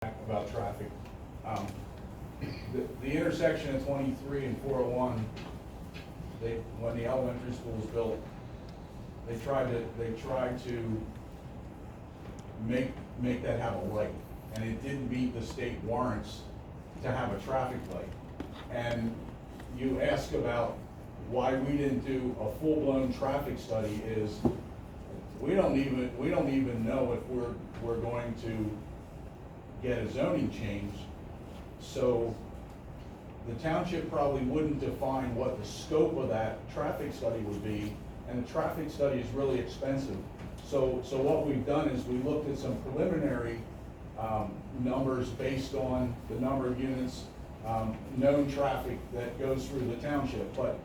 about traffic. Um, the intersection of 23 and 401, when the elementary school was built, they tried to make that have a light, and it didn't meet the state warrants to have a traffic light. And you ask about why we didn't do a full-blown traffic study is we don't even know if we're going to get a zoning change. So the township probably wouldn't define what the scope of that traffic study would be, and the traffic study is really expensive. So what we've done is we looked at some preliminary numbers based on the number of units, known traffic that goes through the township. But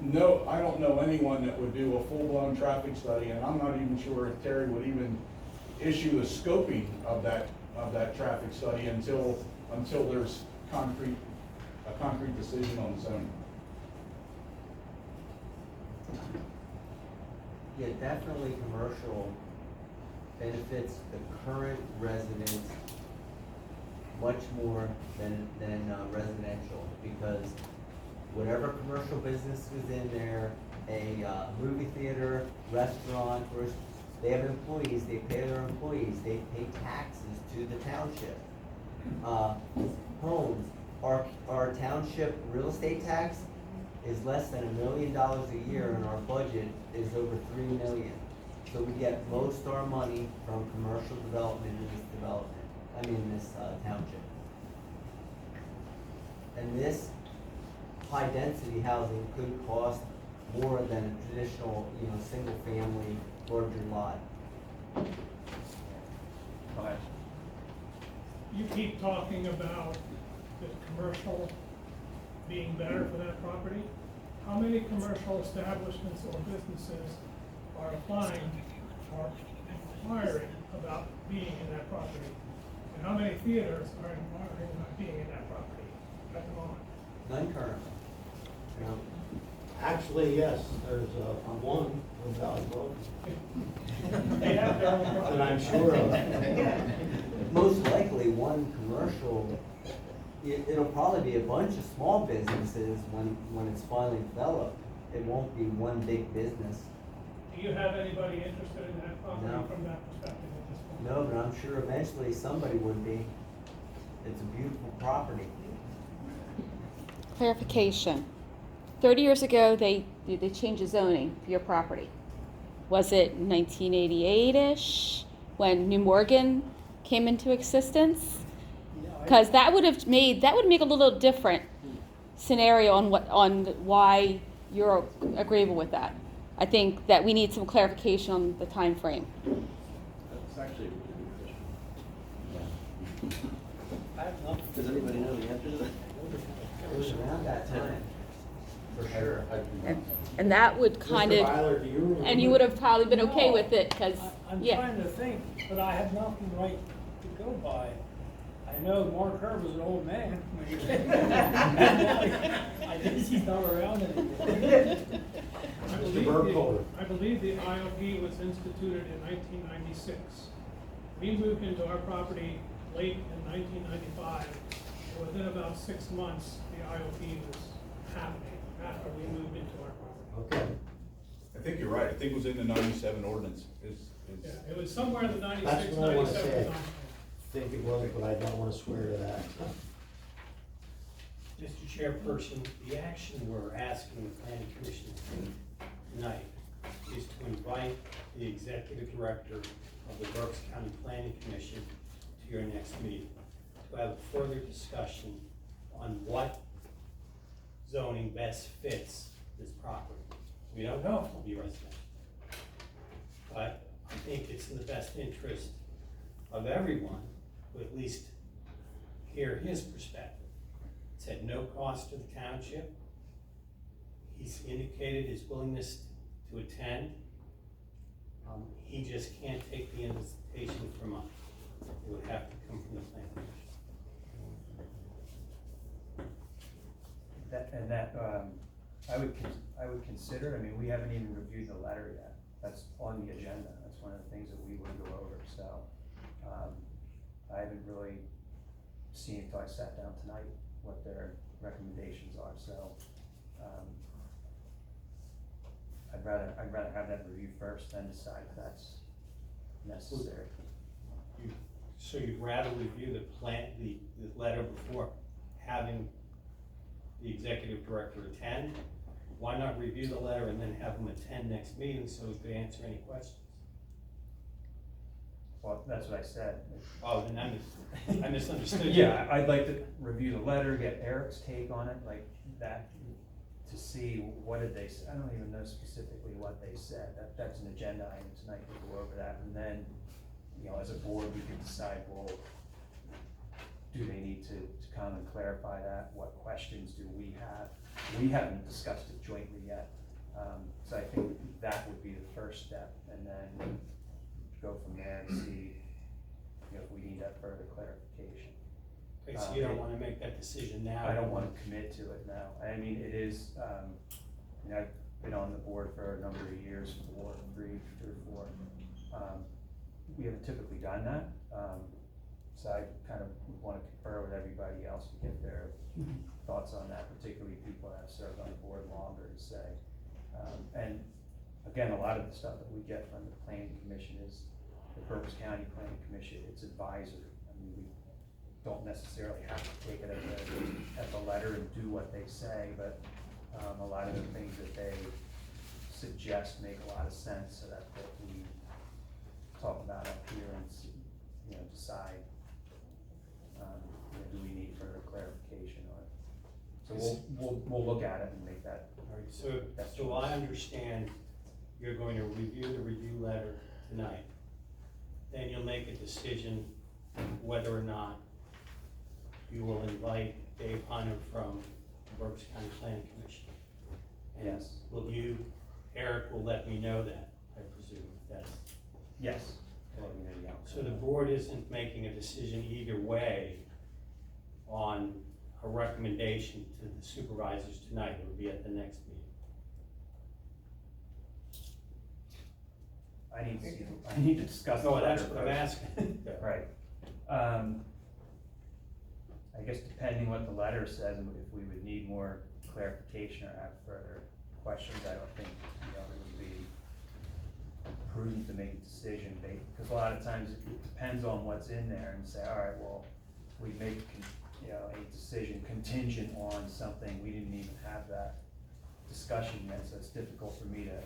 no, I don't know anyone that would do a full-blown traffic study, and I'm not even sure if Terry would even issue the scoping of that traffic study until there's a concrete decision on zoning. Yeah, definitely commercial benefits the current residents much more than residential, because whatever commercial business is in there, a movie theater, restaurant, or they have employees, they pay their employees, they pay taxes to the township. Homes, our township real estate tax is less than $1 million a year, and our budget is over $3 million. So we get most of our money from commercial development in this township. And this high density housing could cost more than a traditional, single family larger lot. You keep talking about the commercial being better for that property. How many commercial establishments or businesses are applying or inquiring about being in that property? And how many theaters are inquiring about being in that property at the moment? None currently. No. Actually, yes, there's one in Valley Road They have their own that property. I'm sure of. Most likely one commercial, it'll probably be a bunch of small businesses when it's finally developed. It won't be one big business. Do you have anybody interested in that property No. from that perspective at this point? No, but I'm sure eventually somebody would be. It's a beautiful property. Clarification. 30 years ago, they changed the zoning for your property. Was it 1988-ish when New Morgan came into existence? Because that would make a little different scenario on why you're agreeable with that. I think that we need some clarification on the time frame. That's actually a really good question. Yeah. Does anybody know the answer to that? It was around that time, for sure. And that would kind Mr. of, Byler, do you remember? and you would have probably been okay with it, because, I'm yeah. trying to think, but I have nothing right to go by. I know Mark Herb was an old man. I guess he's not around anymore. I believe the IOP was instituted in 1996. We moved into our property late in 1995. And within about 6 months, the IOP was happening after we moved into our property. Okay, I think you're right. I think it was in the 97 ordinance. Yeah, it was somewhere in the 96, That's what I wanna 97 say. time. I think it was, but I don't want to swear to that. Mr. Chairperson, the action we're asking the planning commission to take tonight is to invite the executive director of the Berks County Planning Commission to your next meeting, to have a further discussion on what zoning best fits this property. We don't know if it'll be residential, but I think it's in the best interest of everyone to at least hear his perspective. It's at no cost to the township. He's indicated his willingness to attend. He just can't take the invitation from us. It would have to come from the planning commission. I would consider, we haven't even reviewed the letter yet. That's on the agenda. That's one of the things that we would go over, so. I haven't really seen until I sat down tonight what their recommendations are, so, I'd rather have that review first, then decide if that's necessary. So you'd rather review the letter before having the executive director attend? Why not review the letter and then have him attend next meeting so he could answer any questions? Well, that's what I said. Oh, then I misunderstood you. Yeah, I'd like to review the letter, get Eric's take on it, like that, to see what did they say. I don't even know specifically what they said. That's an agenda item tonight to go over that, and then, you know, as a board, we can decide, well, do they need to come and clarify that? What questions do we have? We haven't discussed it jointly yet, so I think that would be the first step, and then go from there and see, you know, if we need that further clarification. Okay, so you don't wanna make that decision now? I don't wanna commit to it now. I mean, it is, you know, I've been on the board for a number of years, 3 or 4. We haven't typically done that, so I kind of wanna confer with everybody else to get their thoughts on that, particularly people that have served on the board longer to say. And again, a lot of the stuff that we get from the planning commission is the Berks County Planning Commission, it's advisory. I mean, we don't necessarily have to take it as a letter and do what they say, but a lot of the things that they suggest make a lot of sense, so that we talk about up here and, you know, decide, you know, do we need further clarification on it? So we'll look at it and make that. All right, so I understand you're going to review the review letter tonight. Then you'll make a decision whether or not you will invite Dave Hunter from the Berks County Planning Commission. And Yes. Eric will let me know that, I presume, that's. Yes. So the board isn't making a decision either way on a recommendation to the supervisors tonight, it will be at the next meeting. I need to discuss the No, letter that's what I'm first. asking. Right. I guess depending what the letter says, and if we would need more clarification or have further questions, I don't think, you know, it would be prudent to make a decision, because a lot of times it depends on what's in there, and say, all right, well, we make, you know, a decision contingent on something, we didn't even have that discussion yet, so it's difficult for me to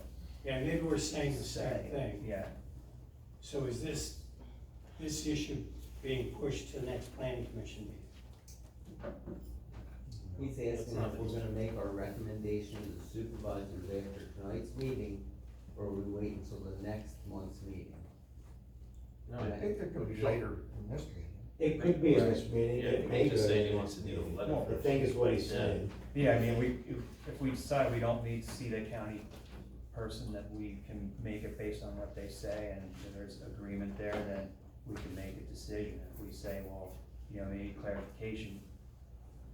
Yeah, maybe we're saying the same say. thing. Yeah. So is this issue being pushed to the next planning commission meeting? He's asking if we're gonna make our recommendation to the supervisors after tonight's meeting, or we wait until the next month's meeting. No, I think It could be later in this meeting. It could be in this meeting, Yeah, it may he just go saying to he the wants next to do the meeting. letter I first. think is what he's saying. Yeah, I mean, if we decide we don't need to see the county person, that we can make it based on what they say, and if there's agreement there, then we can make a decision. If we say, well, you know, we need clarification,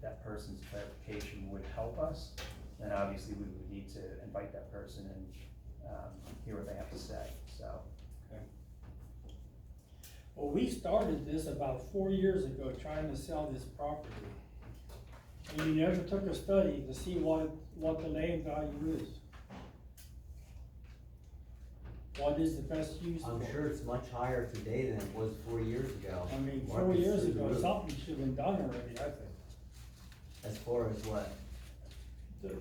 that person's clarification would help us, then obviously we would need to invite that person and, hear what they have to say, so. Well, we started this about 4 years ago, trying to sell this property. And you never took a study to see what the land value is. What is the best use for I'm it? sure it's much higher today than it was 4 years ago. I mean, 4 Market's years through the ago, roof. something should have been done already, I think. As far as what?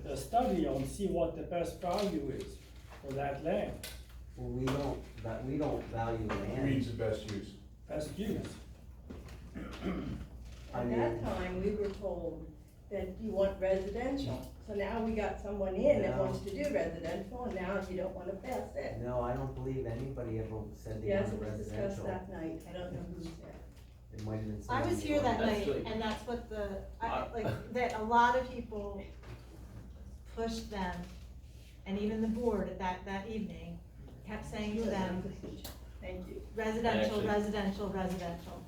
The study on see what the best value is for that land, Well, we don't value land. Means the best use. best use. I At mean- that time, we were told that you want residential, so now we got someone in that No. wants to do residential, and now you don't wanna pass it. No, I don't believe anybody ever said they Yes, wanted it was discussed residential. that night, I don't know who said. It might have been. I was somebody here that else. night, Actually- and that's what that a lot of people pushed them, and even the board at that evening kept saying to them, Thank you. residential, Actually- residential, residential.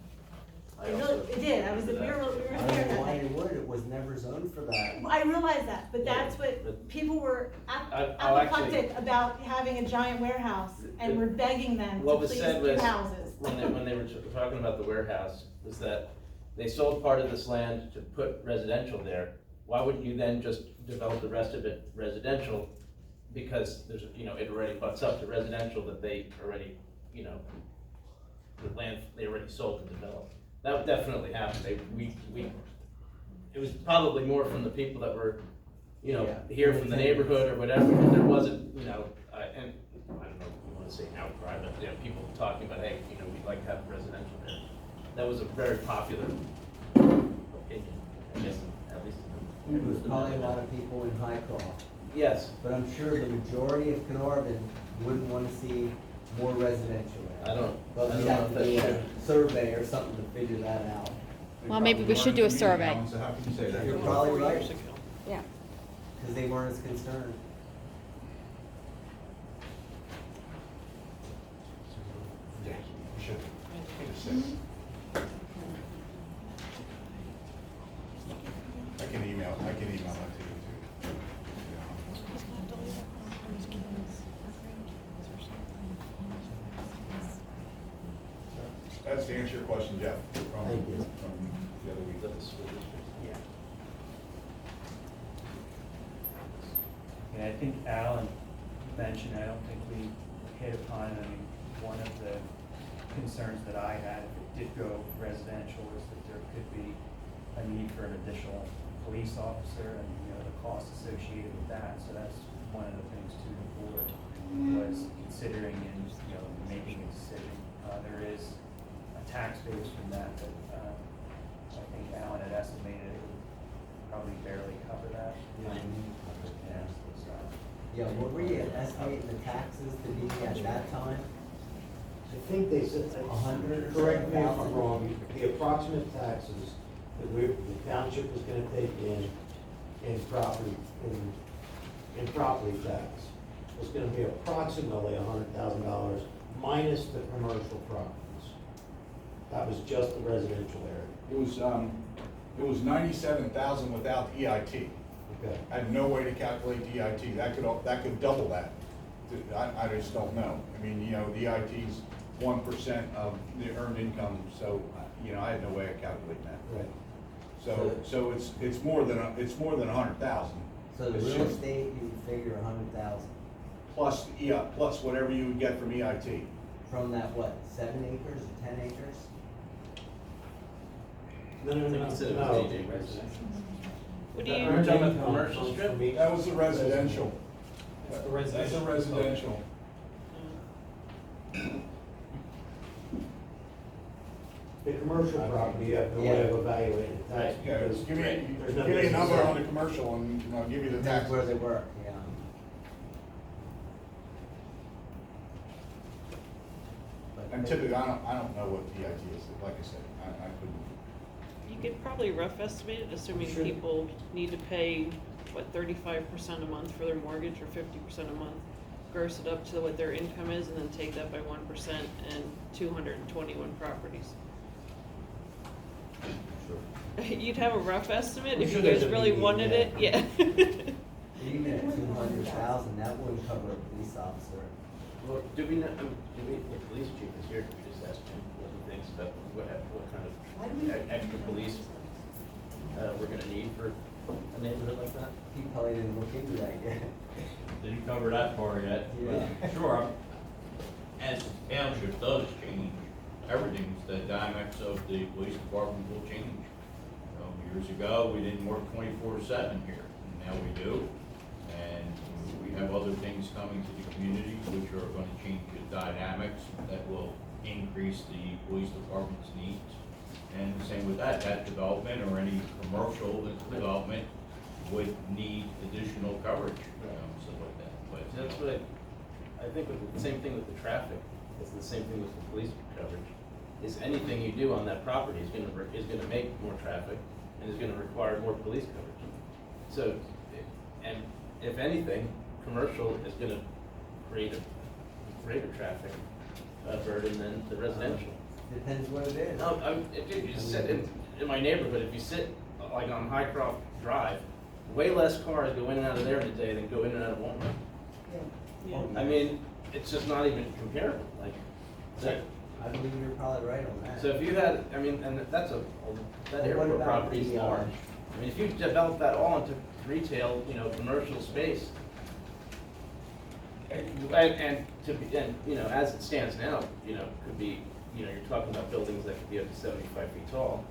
I It also- really, it did, I was, we were I here don't that know why night. it would, it was never zoned for that. I realize that, but Yeah, that's what, but- people were I'll actually- apoplectic about having a giant warehouse, and we're begging them to What was please said do was- houses. when they were talking about the warehouse, was that they sold part of this land to put residential there. Why wouldn't you then just develop the rest of it residential? Because there's, it already butts up to residential that they already, the land they already sold and developed. That would definitely happen. It was probably more from the people that were, here from the neighborhood or whatever, but there wasn't, and I don't know if you wanna say outcry, but, people talking about, hey, we'd like to have residential there. That was a very popular opinion, I guess, at least. There was probably a lot of people in Highcroft, Yes, but I'm sure the majority of Caernarvon wouldn't wanna see more residential there. I don't But know we'd have if to do that's a true. survey or something to figure that out. They Well, maybe probably we should do a weren't at the meeting, survey. Alan, So how can you say that? You're probably right, Yeah. cause they weren't as concerned. Yeah, we should. Just say. I can email that to you too. That's to answer your question, Jeff, from Thank you. the other week. That the school district. Yeah. And I think Alan mentioned, I don't think we hit upon, one of the concerns that I had, if it did go residential, is that there could be a need for an additional police officer and, the cost associated with that. So that's one of the things to the board was considering and, making a decision. There is a tax base from that, but, I think Alan had estimated it would probably barely cover that. Yeah, so. Yeah, what were you estimating the taxes to be at that time? I think they said, 100 or correct me if I'm 1,000? wrong, the approximate taxes that the township was gonna take in property tax was gonna be approximately $100,000 minus the commercial properties. That was just the residential area. It was 97,000 without EIT. Okay. I had no way to calculate the EIT. That could double that. I just don't know. I mean, the EIT's 1% of the earned income, so, I had no way of calculating that. Right. So it's more than 100,000. So the It's real just estate, you would figure 100,000, plus whatever you would get from EIT. from that, what, 7 acres or 10 acres? No, I think you said it was no. AJ residential. What do The you? earned talking about income commercial comes strip? from each- That was the residential. That's the That's residential. a residential. The commercial property, you have no way of evaluating the tax. Yeah, because give me there's no a business number zone. on the commercial and I'll give you the That's tax. where they work, yeah. And typically, I don't know what EIT is, like I said, I couldn't. You could probably rough estimate it, assuming Sure. people need to pay, 35% a month for their mortgage or 50% a month. Gross it up to what their income is and then take that by 1% and 221 properties. You'd have a rough estimate I'm if sure you guys there's a really median, wanted it, yeah. Even at 200,000, that wouldn't cover a police officer. Well, the police chief is here, we just asked him what he thinks about what kind of extra police, we're gonna need for a neighborhood like that? He probably didn't look into that yet. Didn't cover that part yet. Yeah. Sure, as the township does change, everything, the dynamics of the police department will change. Years ago, we didn't work 24/7 here, and now we do. And we have other things coming to the community which are gonna change the dynamics that will increase the police department's needs. And the same with that development or any commercial development would need additional coverage, stuff like that. But That's what I think with the same thing with the traffic, it's the same thing with the police coverage. Is anything you do on that property is gonna make more traffic and is gonna require more police coverage. So, and if anything, commercial is gonna create a greater traffic burden than the residential. Depends what it is. No, if you just sit in my neighborhood, if you sit like on Highcroft Drive, way less cars go in and out of there in a day than go in and out of Walmart. Yeah. I mean, it's just not even comparable, like, that, I believe you're probably right on that. So if you had, I mean, and that's that What airport about property is the, large. I mean, if you develop that all into retail, you know, commercial space, and to be, and, you know, as it stands now, you know, could be, you know, you're talking about buildings that could be up to 75 feet tall.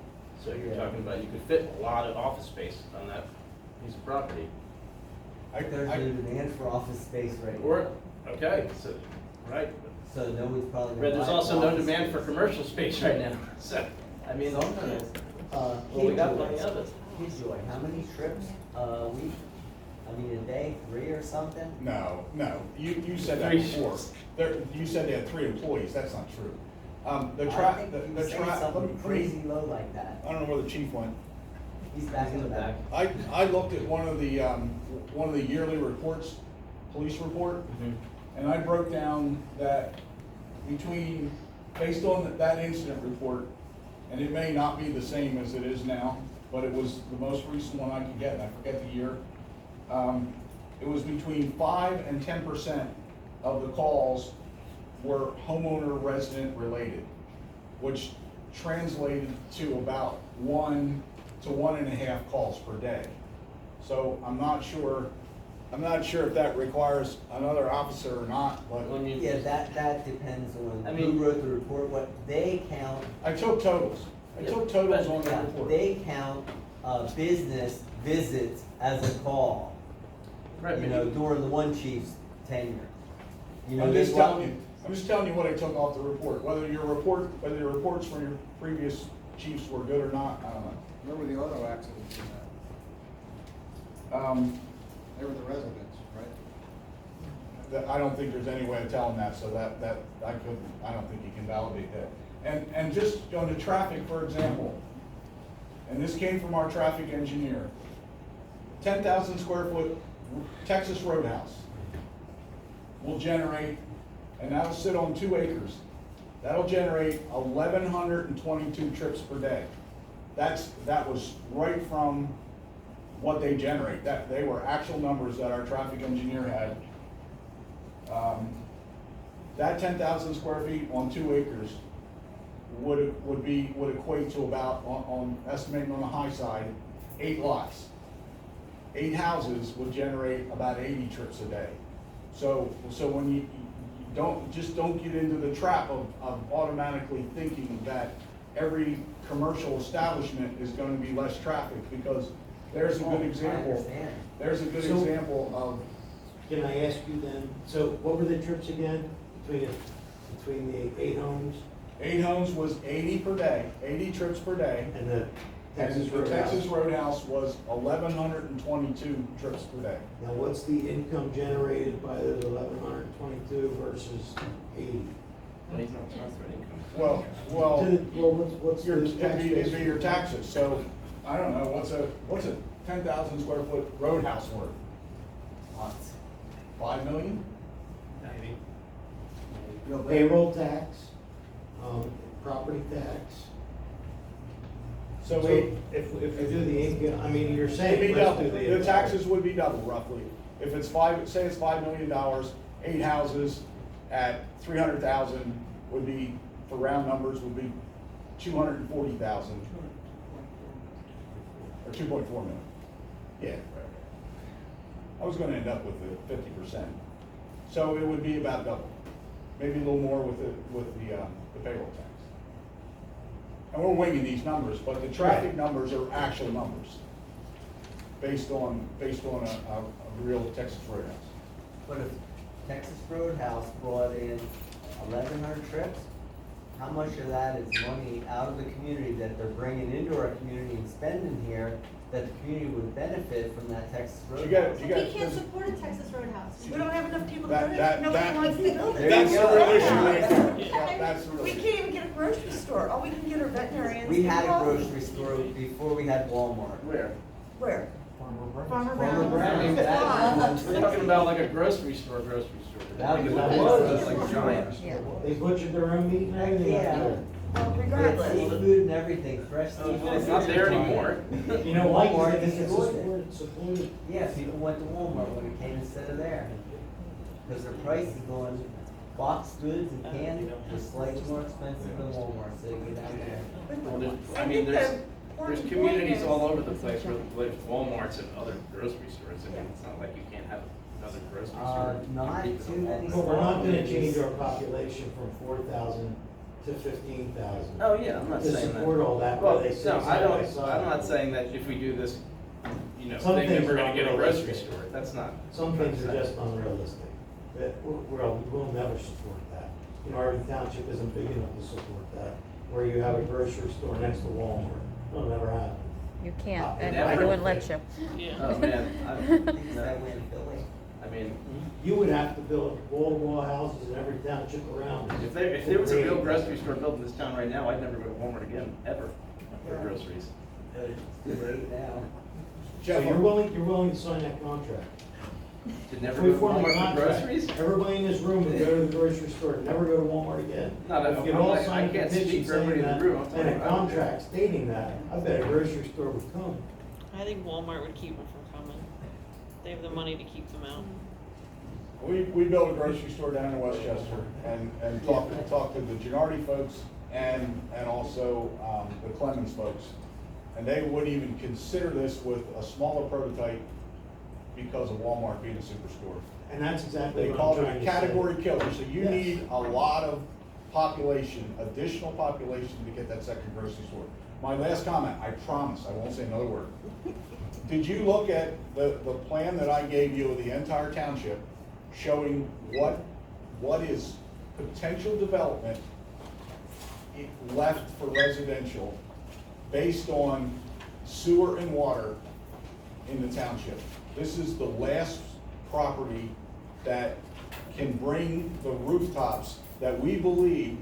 So you're Yeah. talking about, you could fit a lot of office space on that piece of property. There's a demand for office space right now. Or, okay, so, right. So nobody's probably But gonna there's buy also no office demand for space. commercial space right now, so, I mean. Sometimes, Well, we got Kid plenty Joy. of it. Kid Joy, how many trips a week? I mean, a day, 3 or something? No, you said that Three. before. You said they had 3 employees, that's not true. The I tra, think the you the say tra, something crazy low like that. I don't know where the chief went. He's back in the back. I looked at one of the yearly reports, police report, and I broke down that based on that incident report, and it may not be the same as it is now, but it was the most recent one I could get, and I forget the year. It was between 5 and 10% of the calls were homeowner resident related, which translated to about 1 to 1.5 calls per day. So I'm not sure if that requires another officer or not, but Yeah, that depends I on mean- who wrote the report, what they count. I took totals. I took totals on the Yeah, report. they count, business visits as a call, Right, you but know, you- during the one chief's tenure. You know, I'm they just telling you what I took off the report, whether your reports from your previous chiefs were good or not, I don't know. Where were the auto accidents in that? They were the residents, right? I don't think there's any way of telling that, so that, I don't think you can validate that. And just on the traffic, for example, and this came from our traffic engineer, 10,000 square foot Texas Roadhouse will generate, and that'll sit on 2 acres, that'll generate 1,122 trips per day. That was right from what they generate, they were actual numbers that our traffic engineer had. That 10,000 square feet on 2 acres would equate to about, on estimating on the high side, 8 lots. 8 houses would generate about 80 trips a day. So when you don't get into the trap of automatically thinking that every commercial establishment is gonna be less traffic, because there's a good I example. understand. There's a good So- example of, Can I ask you then, so what were the trips again, between the 8 homes 8 homes was 80 per day, 80 trips per day. and the And Texas the Roadhouse? Texas Roadhouse was 1,122 trips per day. Now, what's the income generated by those 1,122 versus 80? Well, he's not transferring income. Well, Well, what's your, the it'd tax base? be your taxes, so, I don't know, what's a 10,000 square foot roadhouse worth? Lots. 5 million? Payroll tax, property tax. So So it, if we do the income, I mean, you're it'd saying, be let's double, do the taxes would be double roughly. If it's say it's $5 million, 8 houses at 300,000 would be, for round numbers, would be 240,000. Or 2.4 million. Yeah, right. I was gonna end up with the 50%. So it would be about double, maybe a little more with the payroll tax. And we're winging these numbers, but the traffic numbers are actual numbers, based on a real Texas Roadhouse. But if Texas Roadhouse brought in 1,100 trips, how much of that is money out of the community that they're bringing into our community and spending here, that the community would benefit from that Texas You got Roadhouse? it, We can't support a Texas Roadhouse. We don't have enough people to go there. That- Nobody wants to build it. That's the go. real issue right Yeah. there. That's the real We issue. can't even get a grocery store. All we can get are veterinarians. We had a and grocery store before we had Walmart. Where? Where? Farmer Farmer Brown. Brown. We're talking about like a grocery store. That was- Like giant. Yeah. They butchered their own meat and everything? Yeah. Well, We had regardless. seafood and everything, fresh Well, seafood. it's not there anymore. You know why? Walmart Because it's destroyed it. supported. Yeah, people went to Walmart when it came instead of there. Because their price is going boxed goods and canned is slightly more expensive than Walmart, so you get out there. Well, I I mean, think there's the communities point all over the place with Walmarts and other grocery stores. I mean, it's not like you can't have another grocery store. Not too many. But we're not gonna change our population from 4,000 to 15,000. Oh, yeah, I'm not To saying that. support all that, Well, where they sit no, side by side. I'm not saying that if we do this, Some thing, that things we're are gonna get a grocery unrealistic. store. That's not. Some things are just unrealistic. That we'll never support that. You know, our township isn't big enough to support that, where you have a grocery store next to Walmart. It'll never happen. You can't, and Never. I wouldn't let you. Yeah. Oh, man, It's that way in Philly. I mean, You would have to build wall-to-wall houses in every township around. if there was a real grocery store built in this town right now, I'd never go to Walmart again, ever, for groceries. It's too late now. So Jeff, you're willing to sign that contract? To If never we go to form a Walmart for contract, groceries? everybody in this room would go to the grocery store, never go to Walmart again. No, no, If you'd I'm all like- sign I a can't petition speak for everybody saying in the that, room, I'm talking and a about- contract stating that, I bet a grocery store would come. I think Walmart would keep them from coming. They have the money to keep them out. We built a grocery store down in Westchester and talked to the Gennardi folks and also, the Clemens folks. And they wouldn't even consider this with a smaller prototype because of Walmart being a superstore. And that's exactly They what call I'm it trying a to say. category killer, so you Yes. need a lot of population, additional population to get that second grocery store. My last comment, I promise, I won't say another word. Did you look at the plan that I gave you of the entire township, showing what is potential development left for residential based on sewer and water in the township? This is the last property that can bring the rooftops that we believe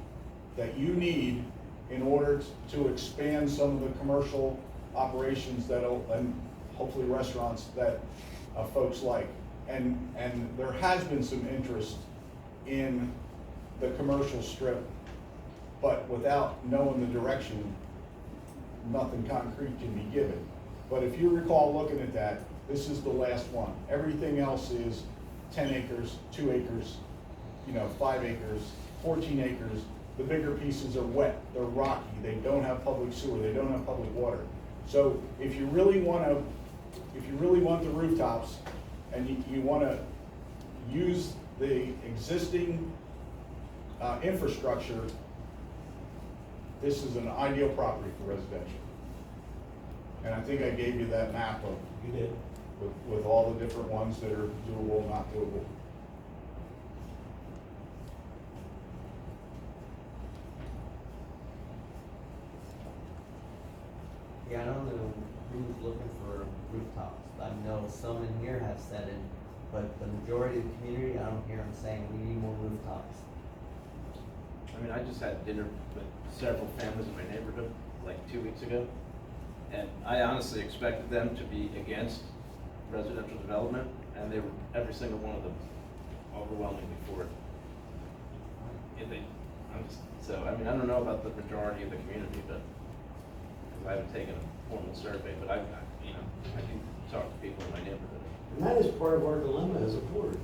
that you need in order to expand some of the commercial operations and hopefully restaurants that folks like. And there has been some interest in the commercial strip, but without knowing the direction, nothing concrete can be given. But if you recall looking at that, this is the last one. Everything else is 10 acres, 2 acres, 5 acres, 14 acres. The bigger pieces are wet, they're rocky, they don't have public sewer, they don't have public water. So if you really want the rooftops and you want to use the existing infrastructure, this is an ideal property for residential. And I think I gave you that map of, You did. with all the different ones that are doable, not doable. Yeah, I don't know who's looking for rooftops. I know some in here have said it, but the majority of the community, I don't hear them saying we need more rooftops. I mean, I just had dinner with several families in my neighborhood, like 2 weeks ago. And I honestly expected them to be against residential development, and they were, every single one of them, overwhelmingly for it. I mean, I don't know about the majority of the community, but, because I haven't taken a formal survey, but I can talk to people in my neighborhood. And that is part of our dilemma as a board.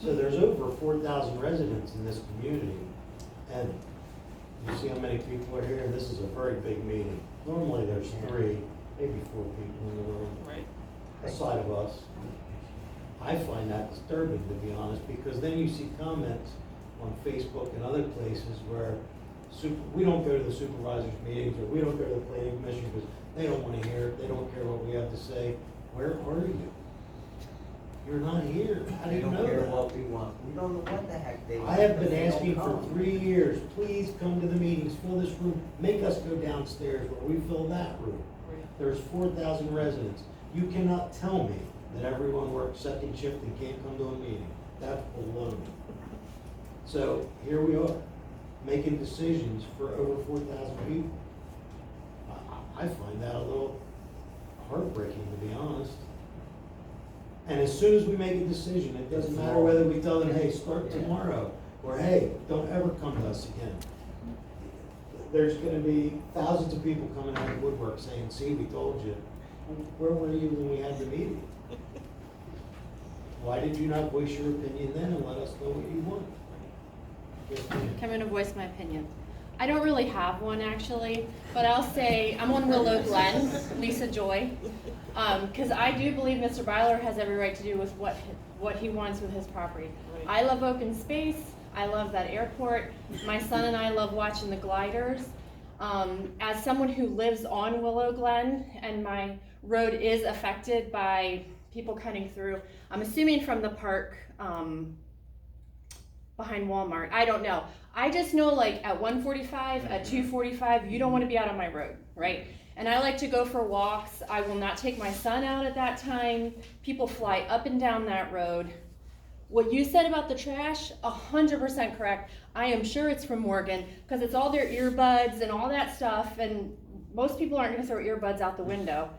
So there's over 4,000 residents in this community, and you see how many people are here, this is a very big meeting. Normally there's 3, maybe 4 people in the room. Right. Aside of us. I find that disturbing, to be honest, because then you see comments on Facebook and other places where we don't go to the supervisors meetings, or we don't go to the planning commission because they don't want to hear it, they don't care what we have to say. Where are you? You're not here. How do They you don't know care that? what we want. We don't know what the heck they want. I have but been they don't asking for come. 3 years, please come to the meetings, fill this room, make us go downstairs where we fill that room. There's 4,000 residents. You cannot tell me that everyone works second shift and can't come to a meeting. That's baloney. So here we are, making decisions for over 4,000 people. I find that a little heartbreaking, to be honest. And as soon as we make a decision, it doesn't matter whether we tell them, hey, start tomorrow, or hey, don't ever come to us again. There's gonna be thousands of people coming out of the woodwork saying, see, we told you. Where were you when we had the meeting? Why did you not voice your opinion then and let us know what you want? I'm gonna voice my opinion. I don't really have one actually, but I'll say I'm on Willow Glen, Lisa Joy, because I do believe Mr. Byler has every right to do with what he wants with his property. I love open space. I love that airport. My son and I love watching the gliders. As someone who lives on Willow Glen and my road is affected by people cutting through, I'm assuming from the park behind Walmart. I don't know. I just know like at 1:45, at 2:45, you don't want to be out on my road, right? And I like to go for walks. I will not take my son out at that time. People fly up and down that road. What you said about the trash, 100% correct. I am sure it's from Morgan because it's all their earbuds and all that stuff, and most people aren't going to throw earbuds out the window.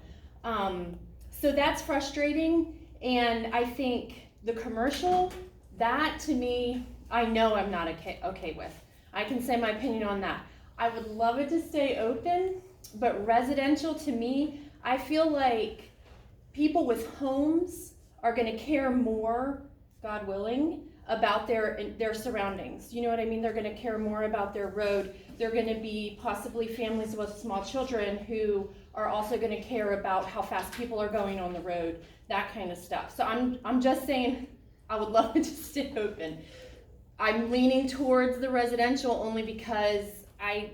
So that's frustrating, and I think the commercial, that to me, I know I'm not okay with. I can say my opinion on that. I would love it to stay open, but residential to me, I feel like people with homes are going to care more, God willing, about their surroundings. You know what I mean? They're going to care more about their road. They're going to be possibly families with small children who are also going to care about how fast people are going on the road, that kind of stuff. So I'm just saying I would love it to stay open. I'm leaning towards the residential only because I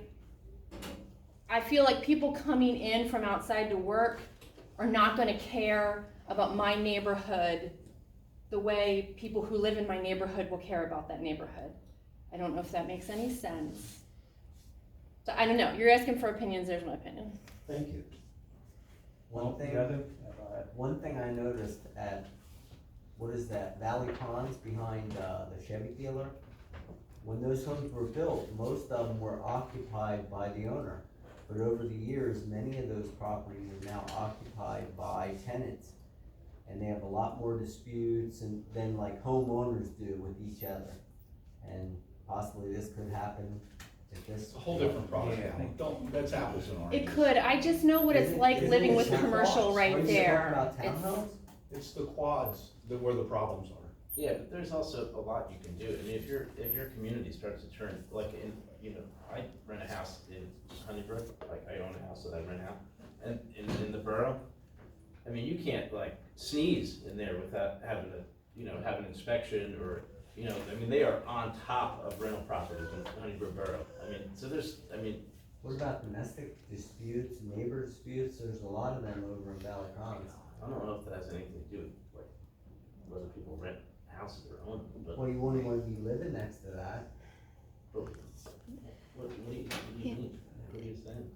feel like people coming in from outside to work are not going to care about my neighborhood the way people who live in my neighborhood will care about that neighborhood. I don't know if that makes any sense. So I don't know. You're asking for opinions. There's my opinion. Thank you. One thing I noticed at, what is that, Valley Ponds behind the Chevy dealer? When those homes were built, most of them were occupied by the owner. But over the years, many of those properties are now occupied by tenants. And they have a lot more disputes than like homeowners do with each other. And possibly this could happen if this. It's a whole different problem. That's apples and oranges. It could. I just know what it's like living with commercial right there. About townhomes? It's the quads where the problems are. Yeah, but there's also a lot you can do. I mean, if your community starts to turn, like I rent a house in Honeybrook, like I own a house that I rent out, and in the borough, I mean, you can't like sneeze in there without having have an inspection or, I mean, they are on top of rental properties in Honeybrook Borough. I mean, so What about domestic disputes, neighbor disputes? There's a lot of them over in Valley Ponds. I don't know if that has anything to do with like whether people rent houses or own them, but. Well, you wouldn't want to be living next to that. What do you mean? What are you saying?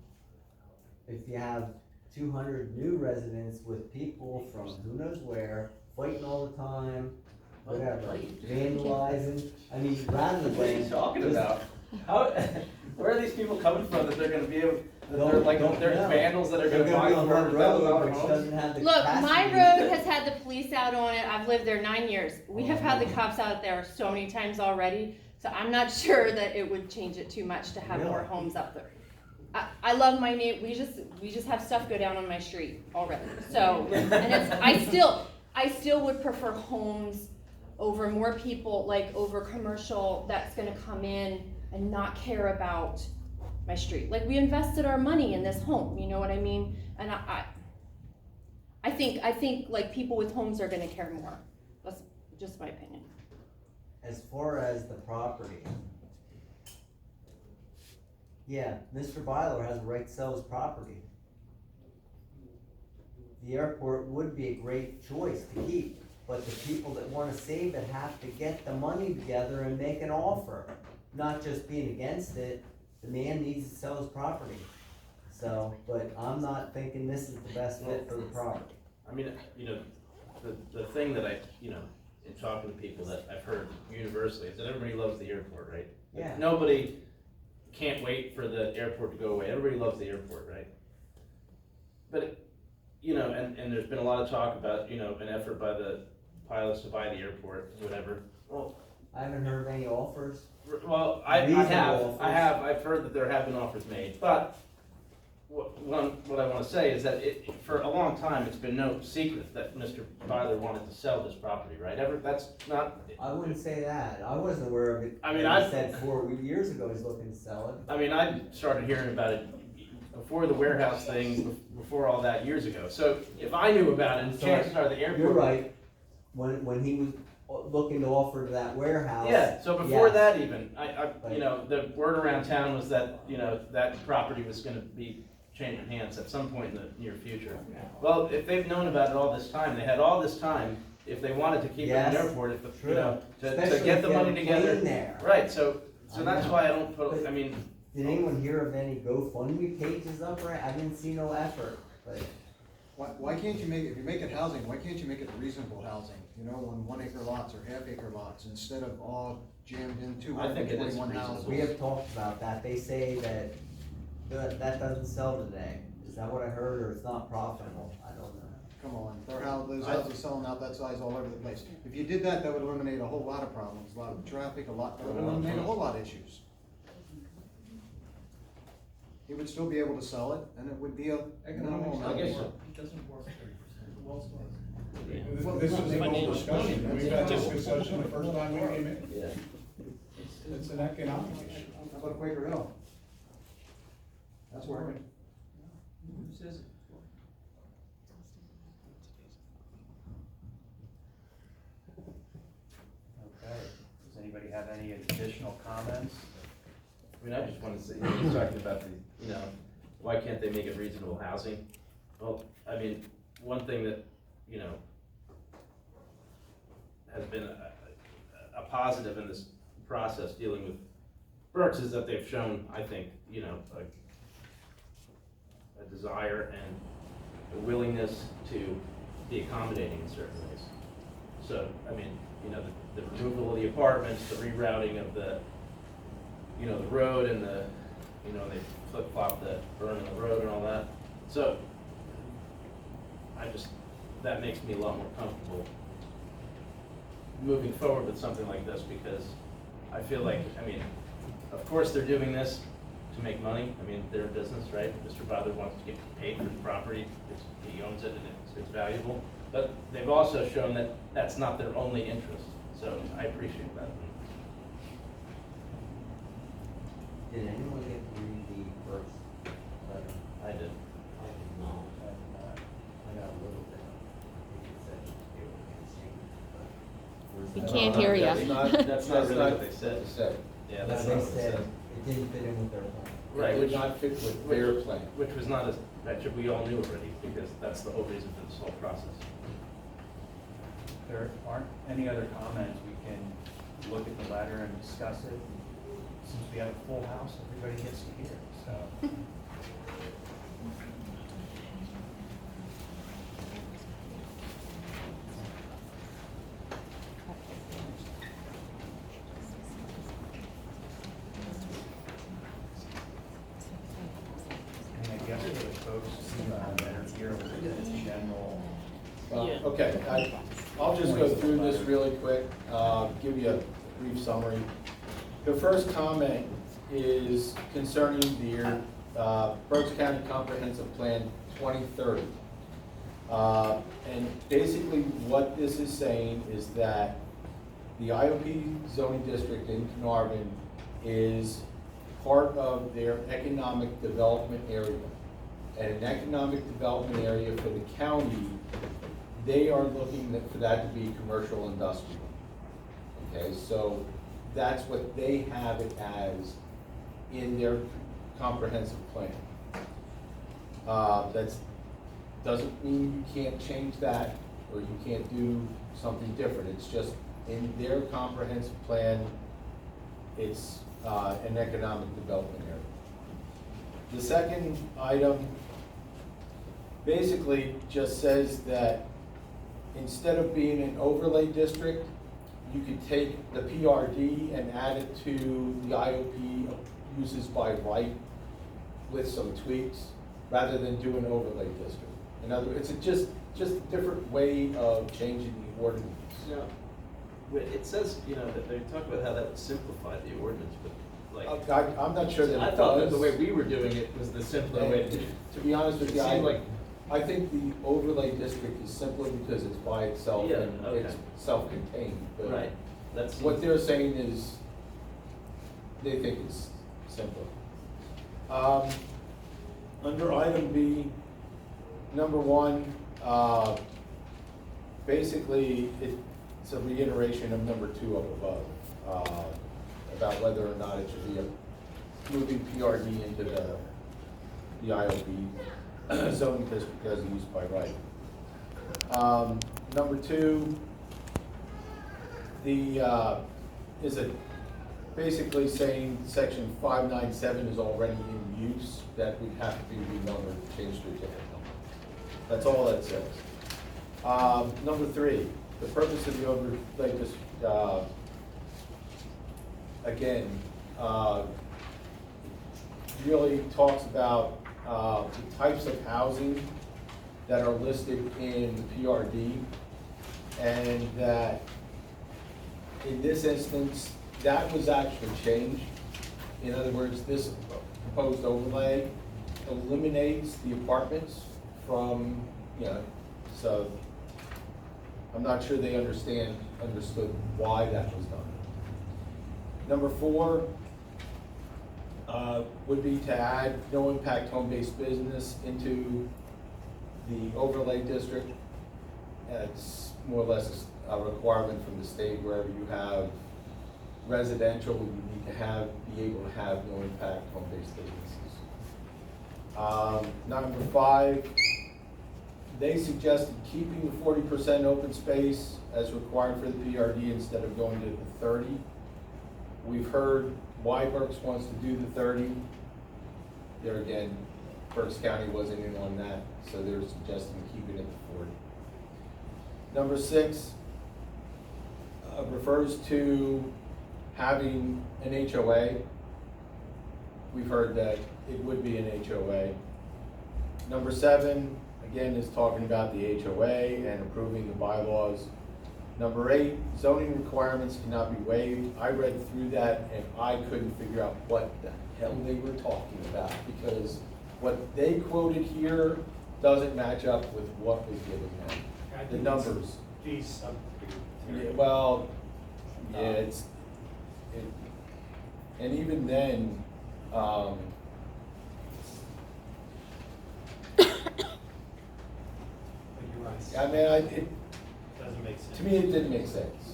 If you have 200 new residents with people from who knows where, fighting all the time, whatever, vandalizing, I mean, rather than. What are you talking about? Where are these people coming from that they're gonna be able, they're vandals that are gonna buy $400,000 homes? Look, my road has had the police out on it. I've lived there 9 years. We have had the cops out there so many times already, so I'm not sure that it would change it too much to have more homes up there. I love my neighbor. We just have stuff go down on my street already. So, and I still would prefer homes over more people, like over commercial that's gonna come in and not care about my street. Like we invested our money in this home, you know what I mean? And I think like people with homes are gonna care more. That's just my opinion. As far as the property, yeah, Mr. Byler has a right to sell his property. The airport would be a great choice to keep, but the people that wanna save it have to get the money together and make an offer, not just being against it. The man needs to sell his property. So, but I'm not thinking this is the best fit for the property. I mean, the thing that in talking to people that I've heard universally is that everybody loves the airport, right? Yeah. Nobody can't wait for the airport to go away. Everybody loves the airport, right? But, and there's been a lot of talk about, an effort by the pilots to buy the airport, whatever. Well, I haven't heard of any offers. Well, I've heard that there have been offers made, but what I wanna say is that for a long time, it's been no secret that Mr. Byler wanted to sell this property, right? That's not. I wouldn't say that, I wasn't aware of it. I mean, He I- said 4 years ago he's looking to sell it. I mean, I started hearing about it before the warehouse thing, before all that years ago. So if I knew about it, chances are the airport. You're right, when he was looking to offer that warehouse. Yeah, so before yes. that even, you know, the word around town was that, you know, that property was gonna be changing hands at some point in the near future. Well, if they've known about it all this time, they had all this time, if they wanted to keep it in Yes, the airport, if the, true. you know, to Especially get if the you have money a together. plane there. Right, so I that's know. why I don't put, I mean. Did anyone hear of any GoFundMe pages up, right? I didn't see no effort, but. Why can't you make, if you make it housing, why can't you make it reasonable housing? You know, on 1 acre lots or half acre lots, instead of all jammed in I think it is 221 houses. reasonable. We have talked about that, they say that doesn't sell today, is that what I heard, or it's not profitable, I don't know. Come on, those houses selling out that size all over the place. If you did that, that would eliminate a whole lot of problems, a lot of traffic, that would eliminate a whole lot of issues. He would still be able to sell it, and it would be a minimal amount. I guess so. It doesn't work 30%, the well's This is an old discussion, we've had this discussion the first time we came in. Yeah. It's an economic issue. How about Quaker Hill? That's working. Who says it? Okay, does anybody have any additional comments? I mean, I just wanted to say, you were talking about the, you know, why can't they make it reasonable housing? Well, I mean, one thing that, you know, has been a positive in this process dealing with Berks is that they've shown, I think, you know, a desire and a willingness to be accommodating in certain ways. So, I mean, you know, the removal of the apartments, the rerouting of the, you know, the road and the, you know, they flip-flop the burning the road and all that. So, that makes me a lot more comfortable moving forward with something like this, because I feel like, I mean, of course they're doing this to make money. I mean, they're a business, right? Mr. Bother wants to get paid for the property, he owns it and it's valuable. But they've also shown that that's not their only interest, so I appreciate that. Did anyone get to read the Berks letter? I did. I did not. I got a little bit. I think it said they were gonna change it, but. He where's can't that? hear ya. That's not really what they said. Yeah, that's They not what they said said. it didn't fit in with their plan. Right, It which did not fit with their plan. Which was not that we all knew already, because that's the whole reason for this whole process. If there aren't any other comments, we can look at the letter and discuss it. Since we have a full house, everybody gets to hear, so. And I guess for the folks that are here, we'll get a general. Yeah. Okay, I'll just go through this really quick, give you a brief summary. The first comment is concerning the Berks County Comprehensive Plan 2030. And basically what this is saying is that the IOP zoning district in Caernarvon is part of their economic development area. And an economic development area for the county, they are looking for that to be commercial industrial. Okay, so that's what they have it as in their comprehensive plan. That doesn't mean you can't change that or you can't do something different. It's just in their comprehensive plan, it's an economic development area. The second item basically just says that instead of being an overlay district, you could take the PRD and add it to the IOP uses by right with some tweaks, rather than do an overlay district. In other words, it's just a different way of changing the ordinance. Yeah. It says, you know, that they talk about how that would simplify the ordinance, but like. I'm not sure that it I thought that does. the way we were doing it was the simpler way to do it. To be honest with you, It seemed like- I think the overlay district is simpler because it's by itself Yeah, and okay. it's self-contained. But Right, that's. what they're saying is, they think it's simpler. Under item B, number 1, basically, it's a reiteration of number 2 up above, about whether or not it should be moving PRD into the IOB zoning district as used by right. Number 2, is it basically saying section 597 is already in use, that would have to be renumbered, changed to a different number. That's all that says. Number 3, the purpose of the overlay district, again, really talks about the types of housing that are listed in the PRD, and that in this instance, that was actually changed. In other words, this proposed overlay eliminates the apartments from, so I'm not sure they understood why that was done. Number 4 would be to add no impact home-based business into the overlay district. It's more or less a requirement from the state. Wherever you have residential, you need to be able to have no impact home-based businesses. Number 5, they suggested keeping the 40% open space as required for the PRD instead of going to the 30. We've heard why Berks wants to do the 30. There again, Berks County wasn't in on that, so they're suggesting keeping it at 40. Number 6 refers to having an HOA. We've heard that it would be an HOA. Number 7, again, is talking about the HOA and approving the bylaws. Number 8, zoning requirements cannot be waived. I read through that and I couldn't figure out what the hell they were talking about, because what they quoted here doesn't match up with what was given them. The numbers. Yeah, well, yeah, and even then, I mean, it Doesn't make sense. to me, it didn't make sense.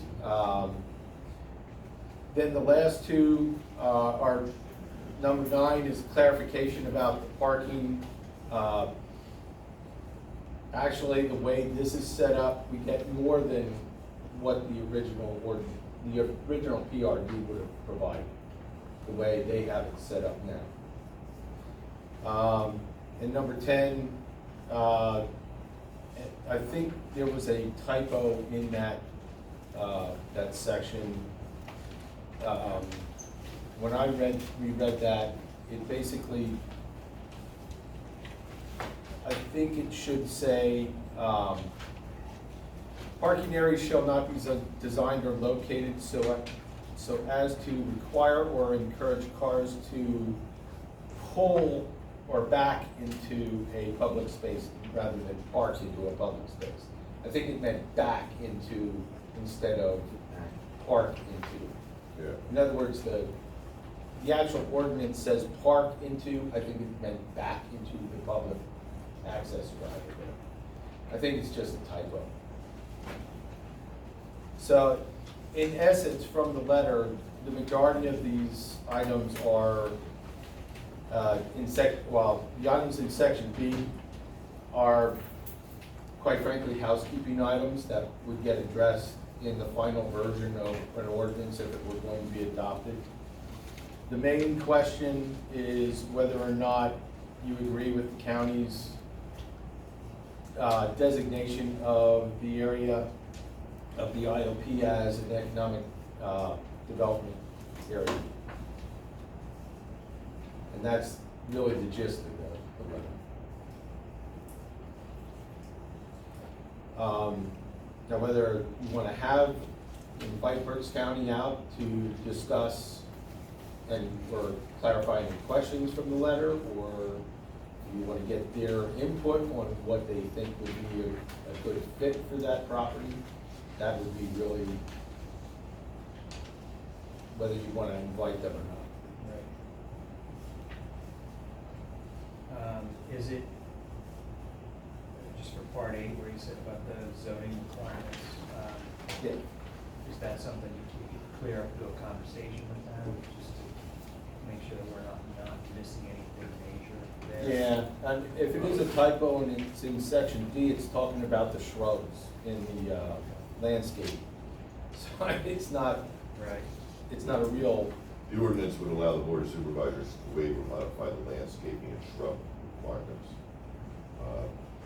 Then the last 2 are, number 9 is clarification about the parking. Actually, the way this is set up, we get more than what the original PRD would have provided, the way they have it set up now. And number 10, I think there was a typo in that section. When I reread that, it basically, I think it should say, parking areas shall not be designed or located so as to require or encourage cars to pull or back into a public space rather than park into a public space. I think it meant back into instead of park into. Yeah. In other words, the actual ordinance says park into, I think it meant back into the public access driveway. I think it's just a typo. So, in essence, from the letter, the majority of these items are the items in section B are, quite frankly, housekeeping items that would get addressed in the final version of an ordinance if it were going to be adopted. The main question is whether or not you agree with the county's designation of the area of the IOP as an economic development area. And that's really the gist of the letter. Now, whether you want to invite Berks County out to discuss and, or clarify any questions from the letter, or do you want to get their input on what they think would be a good fit for that property? That would be really, whether you want to invite them or not. Is it, just for part 8, where you said about the zoning requirements, Yeah. is that something you could clear up through a conversation with them, just to make sure that we're not missing anything major there? Yeah, and if it is a typo and it's in section D, it's talking about the shrubs in the landscape. So it's not, Right. it's not a real, The ordinance would allow the board of supervisors to waive or modify the landscaping and shrub requirements.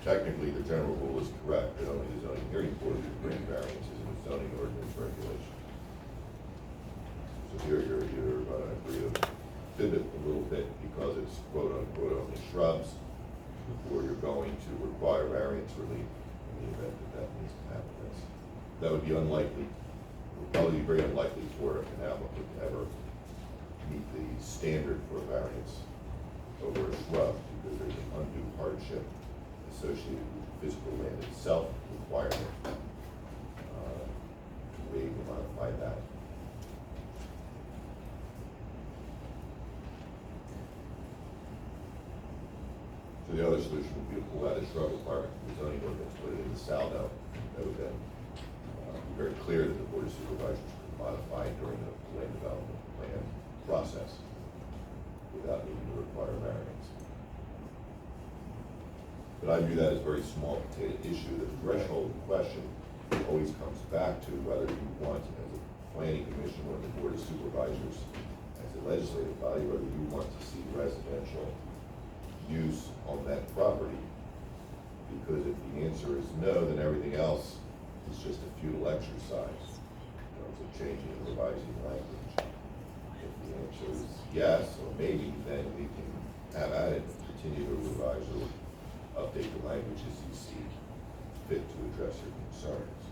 Technically, the general rule is correct, that only the zoning hearing board can grant variances in the zoning ordinance regulation. So here you're agree to pivot a little bit because it's quote unquote only shrubs, or you're going to require variance relief in the event that that needs to happen. That would be unlikely, would probably be very unlikely for an applicant to ever meet the standard for a variance over a shrub, because there's an undue hardship associated with the physical land itself requirement to waive or modify that. So the other solution would be to pull out a shrub requirement from the zoning ordinance, put it in the saldo. That would then be very clear that the board of supervisors could modify during the land development plan process without needing to require variance. But I view that as a very small potato issue. The threshold question always comes back to whether you want, as a planning commission or the board of supervisors, as a legislative body, whether you want to see residential use on that property. Because if the answer is no, then everything else is just a futile exercise in terms of changing and revising language. If the answer is yes, or maybe, then we can have at it, continue to revise or update the language as you see fit to address your concerns.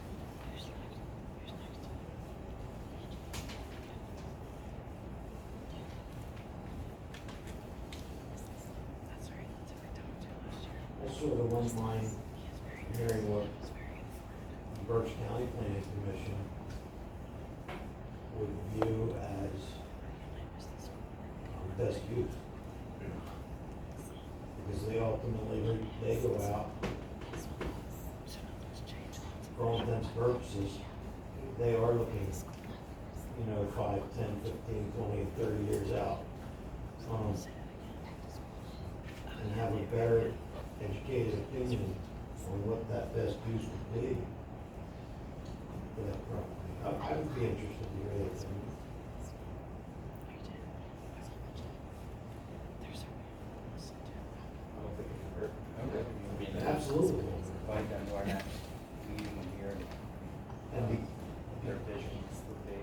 I sort of wouldn't mind hearing what the Berks County Planning Commission would view as best use. Because they ultimately, they go out, for all intents and purposes, they are looking, 5, 10, 15, 20, 30 years out. And have a better educated opinion on what that best use would be for that property. I would be interested to hear that. Absolutely. Invite them to our next meeting and hear their visions would be.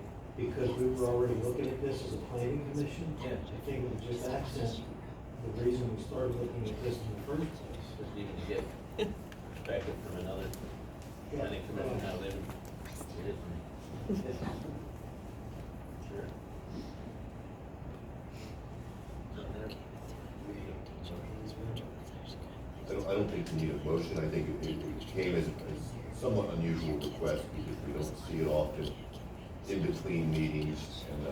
Because we were already looking at this as a planning commission. Yeah. I think it would just accent the reason we started looking at this in the first place. Just even to get perspective from another planning commission, how they would see it. Sure. I don't think you need a motion. I think it came as a somewhat unusual request because we don't see it often in between meetings. And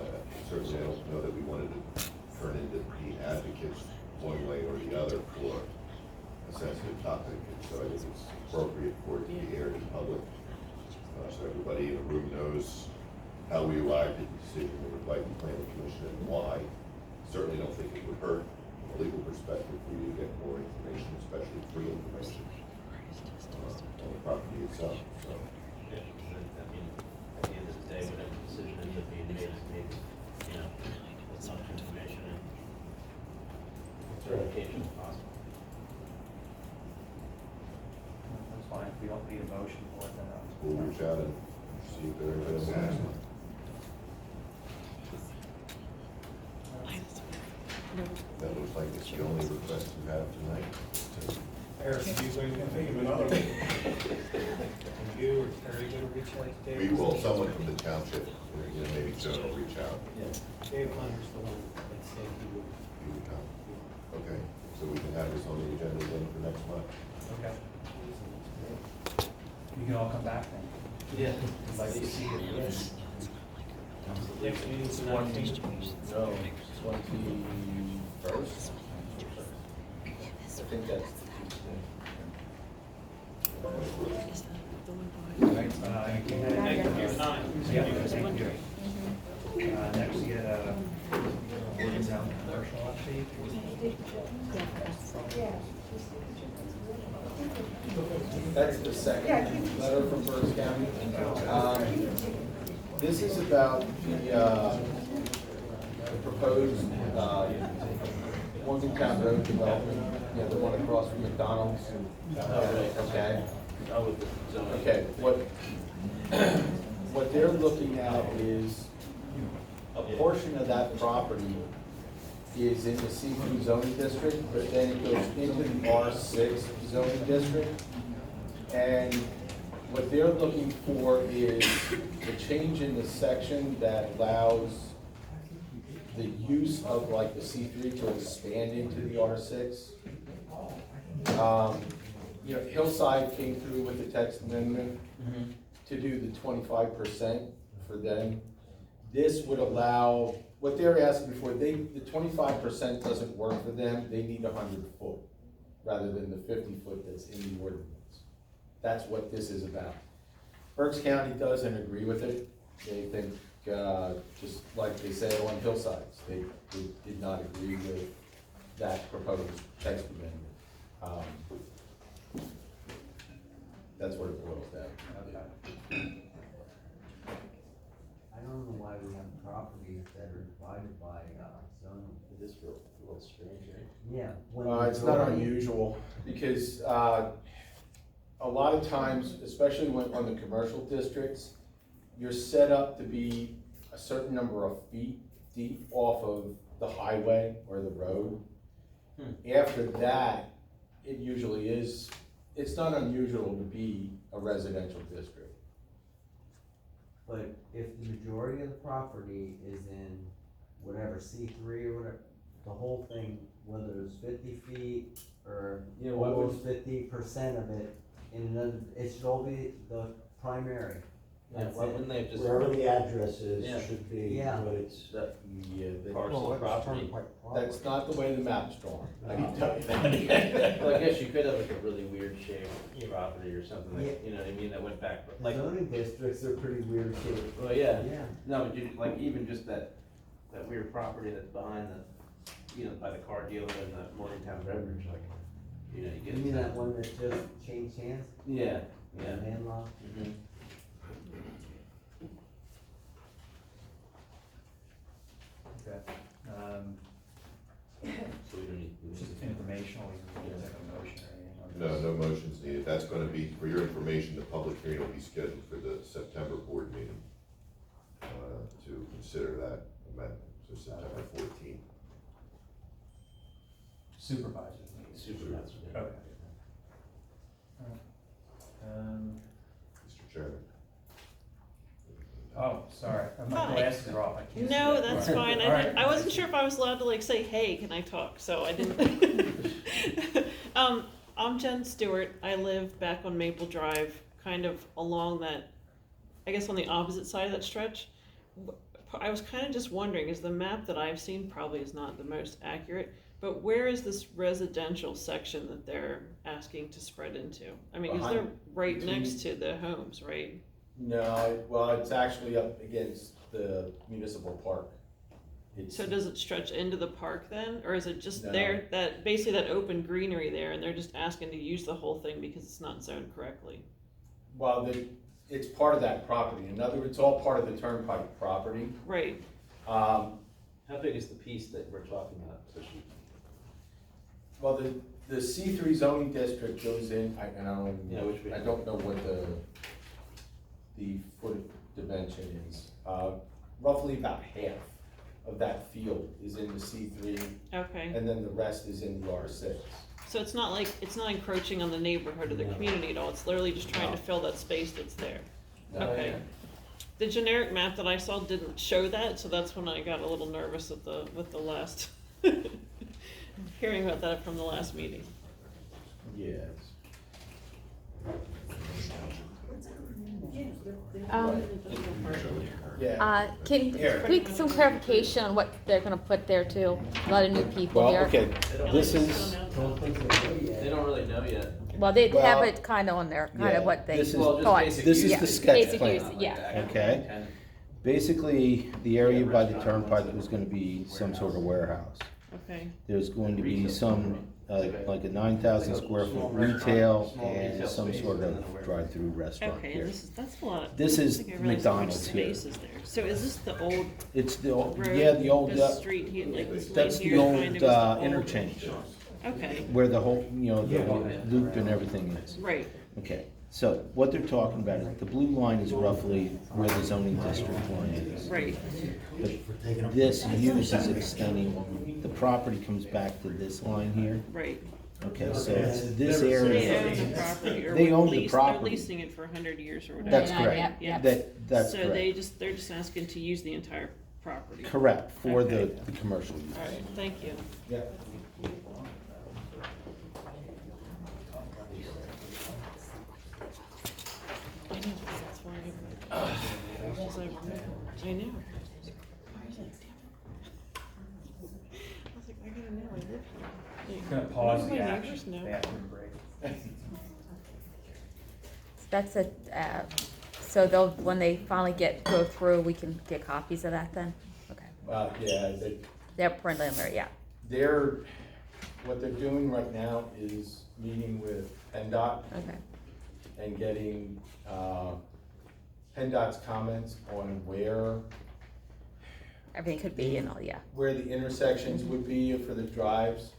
certainly I don't know that we wanted to turn into the advocates one way or the other for a sensitive topic. And so I think it's appropriate for it to be aired in public. So everybody in the room knows how we arrived at the decision to invite the planning commission and why. Certainly don't think it would hurt from a legal perspective for you to get more information, especially free information on the property itself. So. Yeah, I mean, at the end of the day, whatever decision ends up being made is made, with much information and certification as possible. That's fine, if we don't need a motion for it, then We'll reach out and see if they're available. That looks like it's the only request you have tonight. Eric, you going to Think of another one. you or Terry going to reach out to Dave? We will, someone from the township, maybe Joe will reach out. Dave Hunter's the one that said he would. You would come. Okay, so we can have this on the agenda then for next month. Okay. You can all come back then. Yeah. Like you see it, yes. Next meeting's the 19th. No, 21st? I think that's the Tuesday. Your time. Yeah, thank you. Next, we get a Morgan Town commercial update. That's the second letter from Berks County. This is about the proposed, Morgantown Road development, the one across from McDonald's. Okay. Okay, what they're looking at is a portion of that property is in the C3 zoning district, but then it goes into the R6 zoning district. And what they're looking for is a change in the section that allows the use of like the C3 to expand into the R6. Hillside came through with the text amendment to do the 25% for them. This would allow, what they're asking for, the 25% doesn't work for them, they need 100 foot rather than the 50 foot that's in the ordinance. That's what this is about. Berks County doesn't agree with it. They think, just like they said on Hillsides, they did not agree with that proposed text amendment. That's what it boils down. I don't know why we have properties that are divided by, zoning. It is a little strange, right? Yeah. It's not unusual, because, a lot of times, especially when on the commercial districts, you're set up to be a certain number of feet deep off of the highway or the road. After that, it usually is, it's not unusual to be a residential district. But if the majority of the property is in whatever, C3 or whatever, the whole thing, whether it's 50 feet or almost 50% of it, in another, it should all be the primary. Yeah, why wouldn't they have just? Wherever the address is, Yeah. should be Yeah. what it's. Parcel of property. That's not the way the map's drawn, I can tell you that. Well, I guess you could have like a really weird shaped property or something, like, Yeah. you know what I mean, that went back, like, Zoning districts are pretty weird shaped. well, yeah. Yeah. No, but you, like, even just that weird property that's behind the, by the car dealer and the Morgantown beverage, like, you get. You mean that one that just changed hands? Yeah, yeah. Landlocked? Mhm. Okay. So we don't need. Just informational, we can take a motion or anything on No, this. no motions needed. That's gonna be, for your information, the public hearing will be scheduled for the September board meeting, to consider that amendment, so September 14th. Supervisors meeting. Supervisor. Okay. Mr. Chairman. Oh, sorry, my Hi. glasses are off, I can't see. No, that that's far. fine. All right. I wasn't sure if I was allowed to like say, hey, can I talk? So I didn't. I'm Jen Stewart. I live back on Maple Drive, kind of along that, I guess on the opposite side of that stretch. I was kind of just wondering, is the map that I've seen probably is not the most accurate, but where is this residential section that they're asking to spread into? I mean, because they're right Between- next to the homes, right? No, well, it's actually up against the municipal park. It's- So does it stretch into the park then, or is it just No. there, that, basically that open greenery there, and they're just asking to use the whole thing because it's not zoned correctly? Well, it's part of that property. In other words, it's all part of the turnpike property. Right, Um, How big is the piece that we're talking about? well, the C3 zoning district goes in, Yeah, which we- I don't know what the foot dimension is. Roughly about half of that field is in the C3, okay. and then the rest is in the R6. So it's not like, it's not encroaching on the neighborhood or the community at all, it's literally just trying to fill that space that's there? Okay. The generic map that I saw didn't show that, so that's when I got a little nervous with the last, hearing about that from the last meeting. Yes. Yeah. Can we some clarification on what they're gonna put there too? A lot of new people Well, here. okay, this is, They don't really know yet. Well, they have Well, it kind of on there, kind yeah, of what they this is- Well, just thought. basic this is use. Yeah, the sketch basic plan. use, yeah. Okay. Basically, the area by the turnpike was gonna be some sort of warehouse. Okay, There's going to be some, like a 9,000 square foot retail and some sort of drive-through restaurant okay, here. and that's a lot. This I is think I realized how much McDonald's here. space is there. So is this the old It's the, old road? yeah, the old, This street here, like this that's lane the here old kind of is the old- interchange, Okay, where the whole, the loop and everything is. right, Okay, so what they're talking about is, the blue line is roughly where the zoning district line is. right. But this use is extending, the property comes back to this line here. Right. Okay, so it's this They own area. the property, or They would own the lease, they're property. leasing it for 100 years or whatever. That's Yeah, correct. yeah, That's So correct. they're just asking to use the entire property. Correct, for Okay. the commercial use. All right, thank you. Yeah. I know, that's why because I remember, I know. Why is it different? I was like, I gotta know, I live here. Like, Gonna pause none of the my action, neighbors know. bathroom break. That's it, so they'll, when they finally go through, we can get copies of that then? Okay. Yeah, They're preliminary, yeah. what they're doing right now is meeting with PennDOT Okay. and getting, PennDOT's comments on where Everything could be and all, yeah. where the intersections would be for the drives.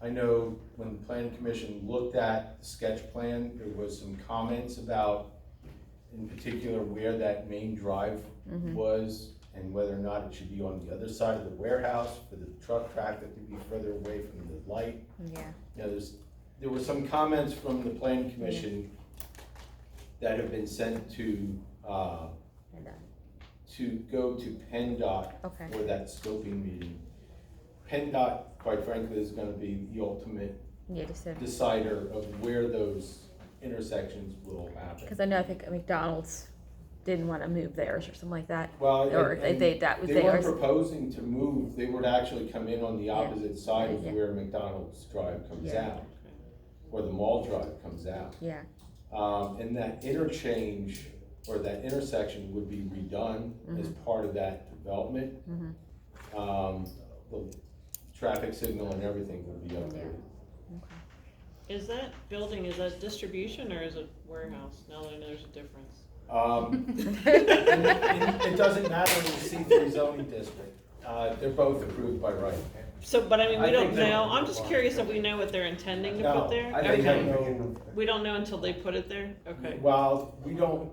I know when the planning commission looked at the sketch plan, there was some comments about, in particular, where that main drive was and whether or not it should be on the other side of the warehouse for the truck traffic to be further away from the light. Yeah. There were some comments from the planning commission that have been sent to go to PennDOT Okay. for that scoping meeting. PennDOT, quite frankly, is gonna be the ultimate Yeah, just said, decider of where those intersections will happen. because I know, I think McDonald's didn't want to move theirs or something like that. Well, Or and that was they weren't theirs. proposing to move, they would actually come in on the opposite side of Yeah. where McDonald's Drive comes Yeah. out, where the Mall Drive comes out. Yeah, And that interchange, or that intersection would be redone as part of that development. The traffic signal and everything will be updated. Is that building, is that distribution or is it warehouse? Now that I know there's a difference. It doesn't matter in the C3 zoning district, they're both approved by right. So, but I mean, we I don't think that- know, I'm just curious if we know what they're intending to No, put there? I think Okay. no, We don't know until they put it there? Okay. well, we don't.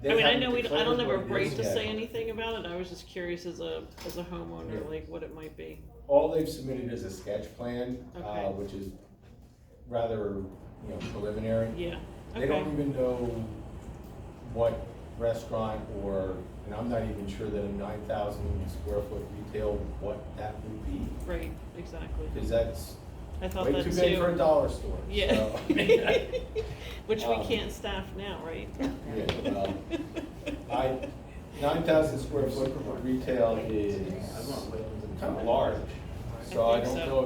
they I mean, I haven't know I declared don't have a what it right is to yet. say anything about it, I was just curious as a homeowner, Yeah. like what it might be. All they've submitted is a sketch plan, Okay. which is rather, preliminary. Yeah, They okay, don't even know what restaurant or, and I'm not even sure that a 9,000 square foot retail, what that would be. right, exactly. Because that's I thought way that too big for a too. dollar store. Yeah. So, Which we Um, can't staff now, right? yeah, 9,000 square foot retail is kind of large. So I think don't so, know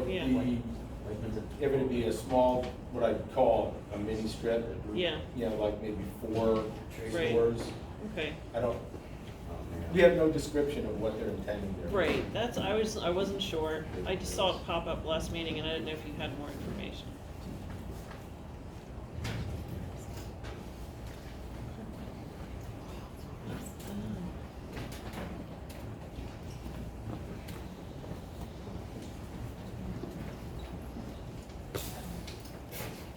if it'd be a small, what I'd call a mini strip. Yeah. Like maybe 4 Right. stores. Okay, We have no description of what they're intending there. right, I wasn't sure, I just saw it pop up last meeting and I didn't know if you had more information.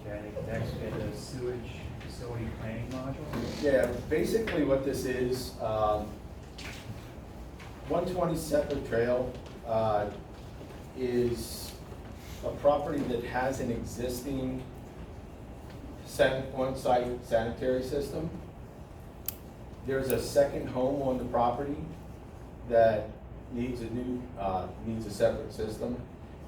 Okay, next we have the sewage facility planning module. Yeah, basically what this is, 120 Settler Trail is a property that has an existing on-site sanitary system, there's a second home on the property that needs a separate system.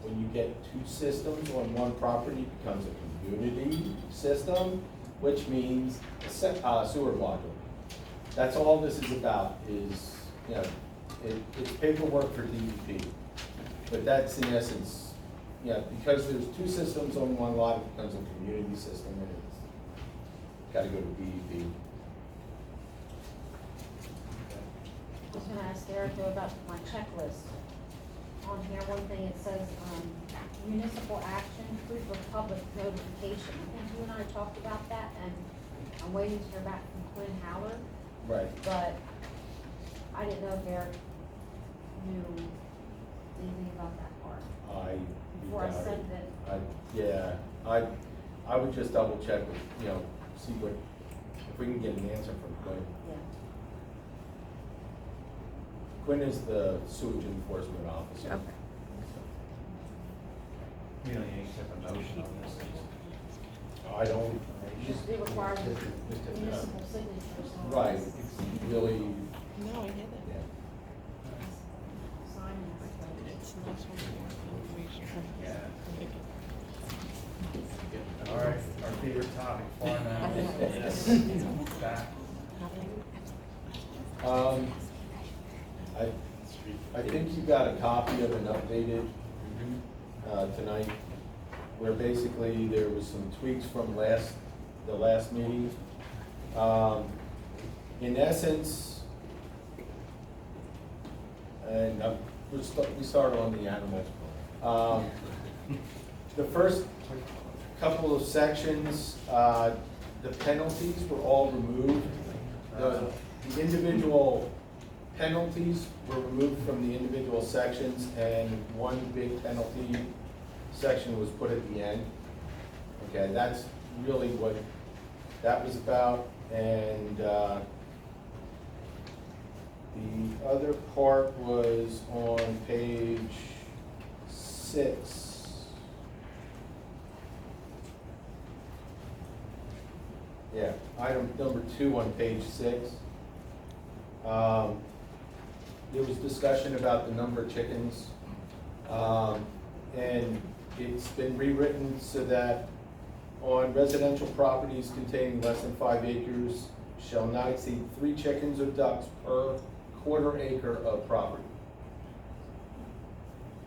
When you get two systems on one property, it becomes a community system, which means a sewer module. That's all this is about, is, you know, it's paperwork for DEP. But that's in essence, yeah, because there's two systems on one lot, it becomes a community system, and it's gotta go to DEP. I was gonna ask Eric though about my checklist. On here, one thing, it says, municipal action, proof of public notification. I think you and I talked about that, and I'm waiting to hear back from Quinn Howard. Right. But I didn't know if Eric knew anything about that part. Before I sent it. I would just double check with, you know, see what, if we can get an answer from Quinn. Yeah. Quinn is the sewage enforcement officer. Okay. We don't need any type of motion on this. I don't, It requires municipal signatures. on right, this. it's really, No, I get it. yeah. Sign this. It's not something All right, our favorite topic, farm animals. Back. I think you got a copy of an updated, tonight, where basically there was some tweaks from the last meeting. In essence, and we started on the animals. The first couple of sections, the penalties were all removed. The individual penalties were removed from the individual sections, and one big penalty section was put at the end. Okay, that's really what that was about. And the other part was on page 6. Yeah, item number 2 on page 6. There was discussion about the number of chickens. And it's been rewritten so that on residential properties containing less than 5 acres shall not exceed 3 chickens or ducks per quarter acre of property.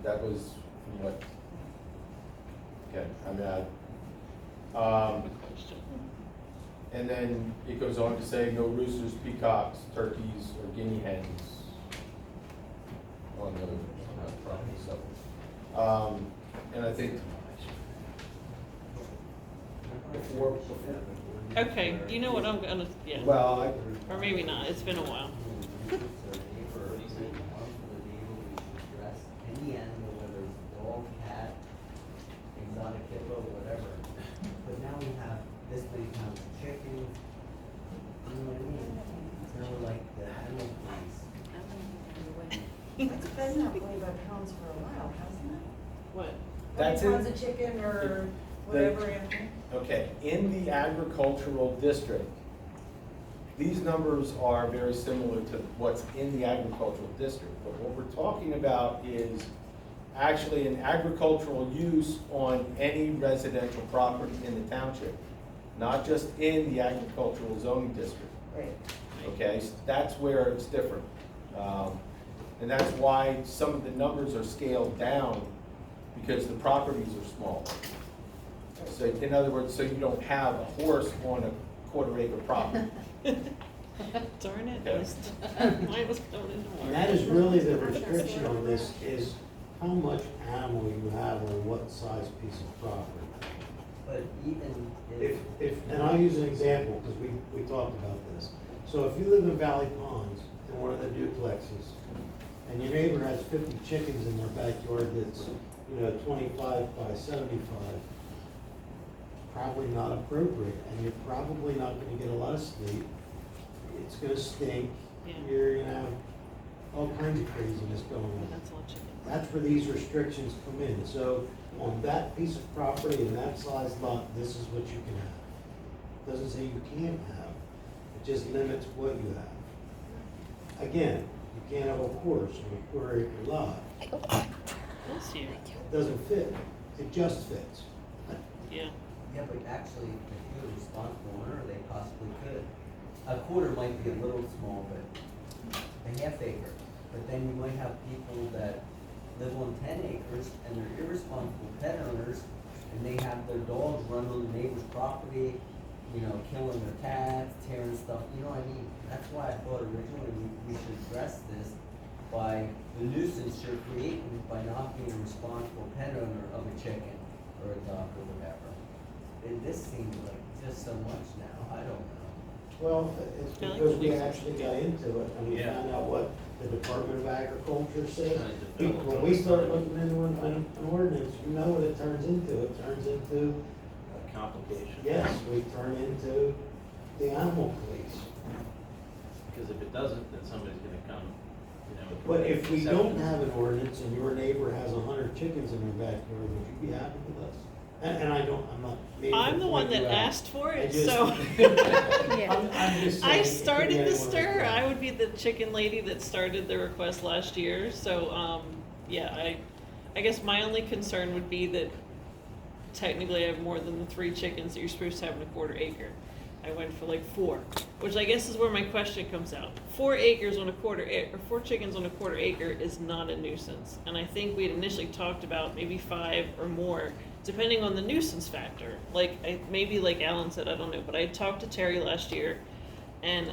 That was from what? Okay, and then it goes on to say no roosters, peacocks, turkeys, or guinea hens on the property. So, and I think before Okay, you know what I'm gonna, yeah. well, Or maybe not, it's been a while. Any animal, whether it's a dog, cat, exotic hippo, whatever. But now we have this many pounds of chicken. You know what I mean? Now we're like the animal police. It's been that way by pounds for a while, hasn't it? What? That's Pounds it. of chicken or whatever animal. Okay, in the agricultural district, these numbers are very similar to what's in the agricultural district. But what we're talking about is actually an agricultural use on any residential property in the township, not just in the agricultural zoning district. Right. Okay, so that's where it's different. And that's why some of the numbers are scaled down, because the properties are small. So in other words, so you don't have a horse on a quarter acre property. Darn it, Okay. mine was going into And water. that is really the restriction on this, is how much animal you have on what size piece of property. But even And I'll use an example, because we talked about this. So if you live in Valley Ponds, in one of the duplexes, and your neighbor has 50 chickens in their backyard that's, 25 by 75, probably not appropriate, and you're probably not gonna get a lot of sleep. It's gonna stink. Yeah. You're gonna have all kinds of craziness going on. That's a lot of chickens. That's where these restrictions come in. So on that piece of property and that size lot, this is what you can have. Doesn't say you can't have, it just limits what you have. Again, you can't have a horse on a quarter acre lot. Bless you. It doesn't fit, it just fits. Yeah. Yeah, but actually, if you're a responsible owner, they possibly could. A quarter might be a little small, but a half acre. But then you might have people that live on 10 acres and they're irresponsible pet owners and they have their dogs run on the neighbor's property, you know, killing their cats, tearing stuff, you know what I mean? That's why I thought originally we should address this by the nuisance you're creating by not being a responsible pet owner of a chicken or a duck or whatever. This seems like just so much now, I don't know. Well, it's because we actually got into it and we found out what the Department of Agriculture said. When we start looking into an ordinance, you know what it turns into. It turns into, Complication. yes, we turn into the animal police. Because if it doesn't, then somebody's gonna come, you know. But if we exception. don't have an ordinance and your neighbor has 100 chickens in their backyard, would you be happy with us? And I'm not. meaning to I'm the one point you that out. asked for I it, just- so. I'm just saying, I it could be started the anyone stir. else. I would be the chicken lady that started the request last year. So, yeah, I guess my only concern would be that technically I have more than the 3 chickens that you're supposed to have in a quarter acre. I went for like 4, which I guess is where my question comes out. 4 acres on a quarter or 4 chickens on a quarter acre is not a nuisance. And I think we had initially talked about maybe 5 or more, depending on the nuisance factor. Like, maybe like Alan said, I don't know, but I talked to Terry last year, and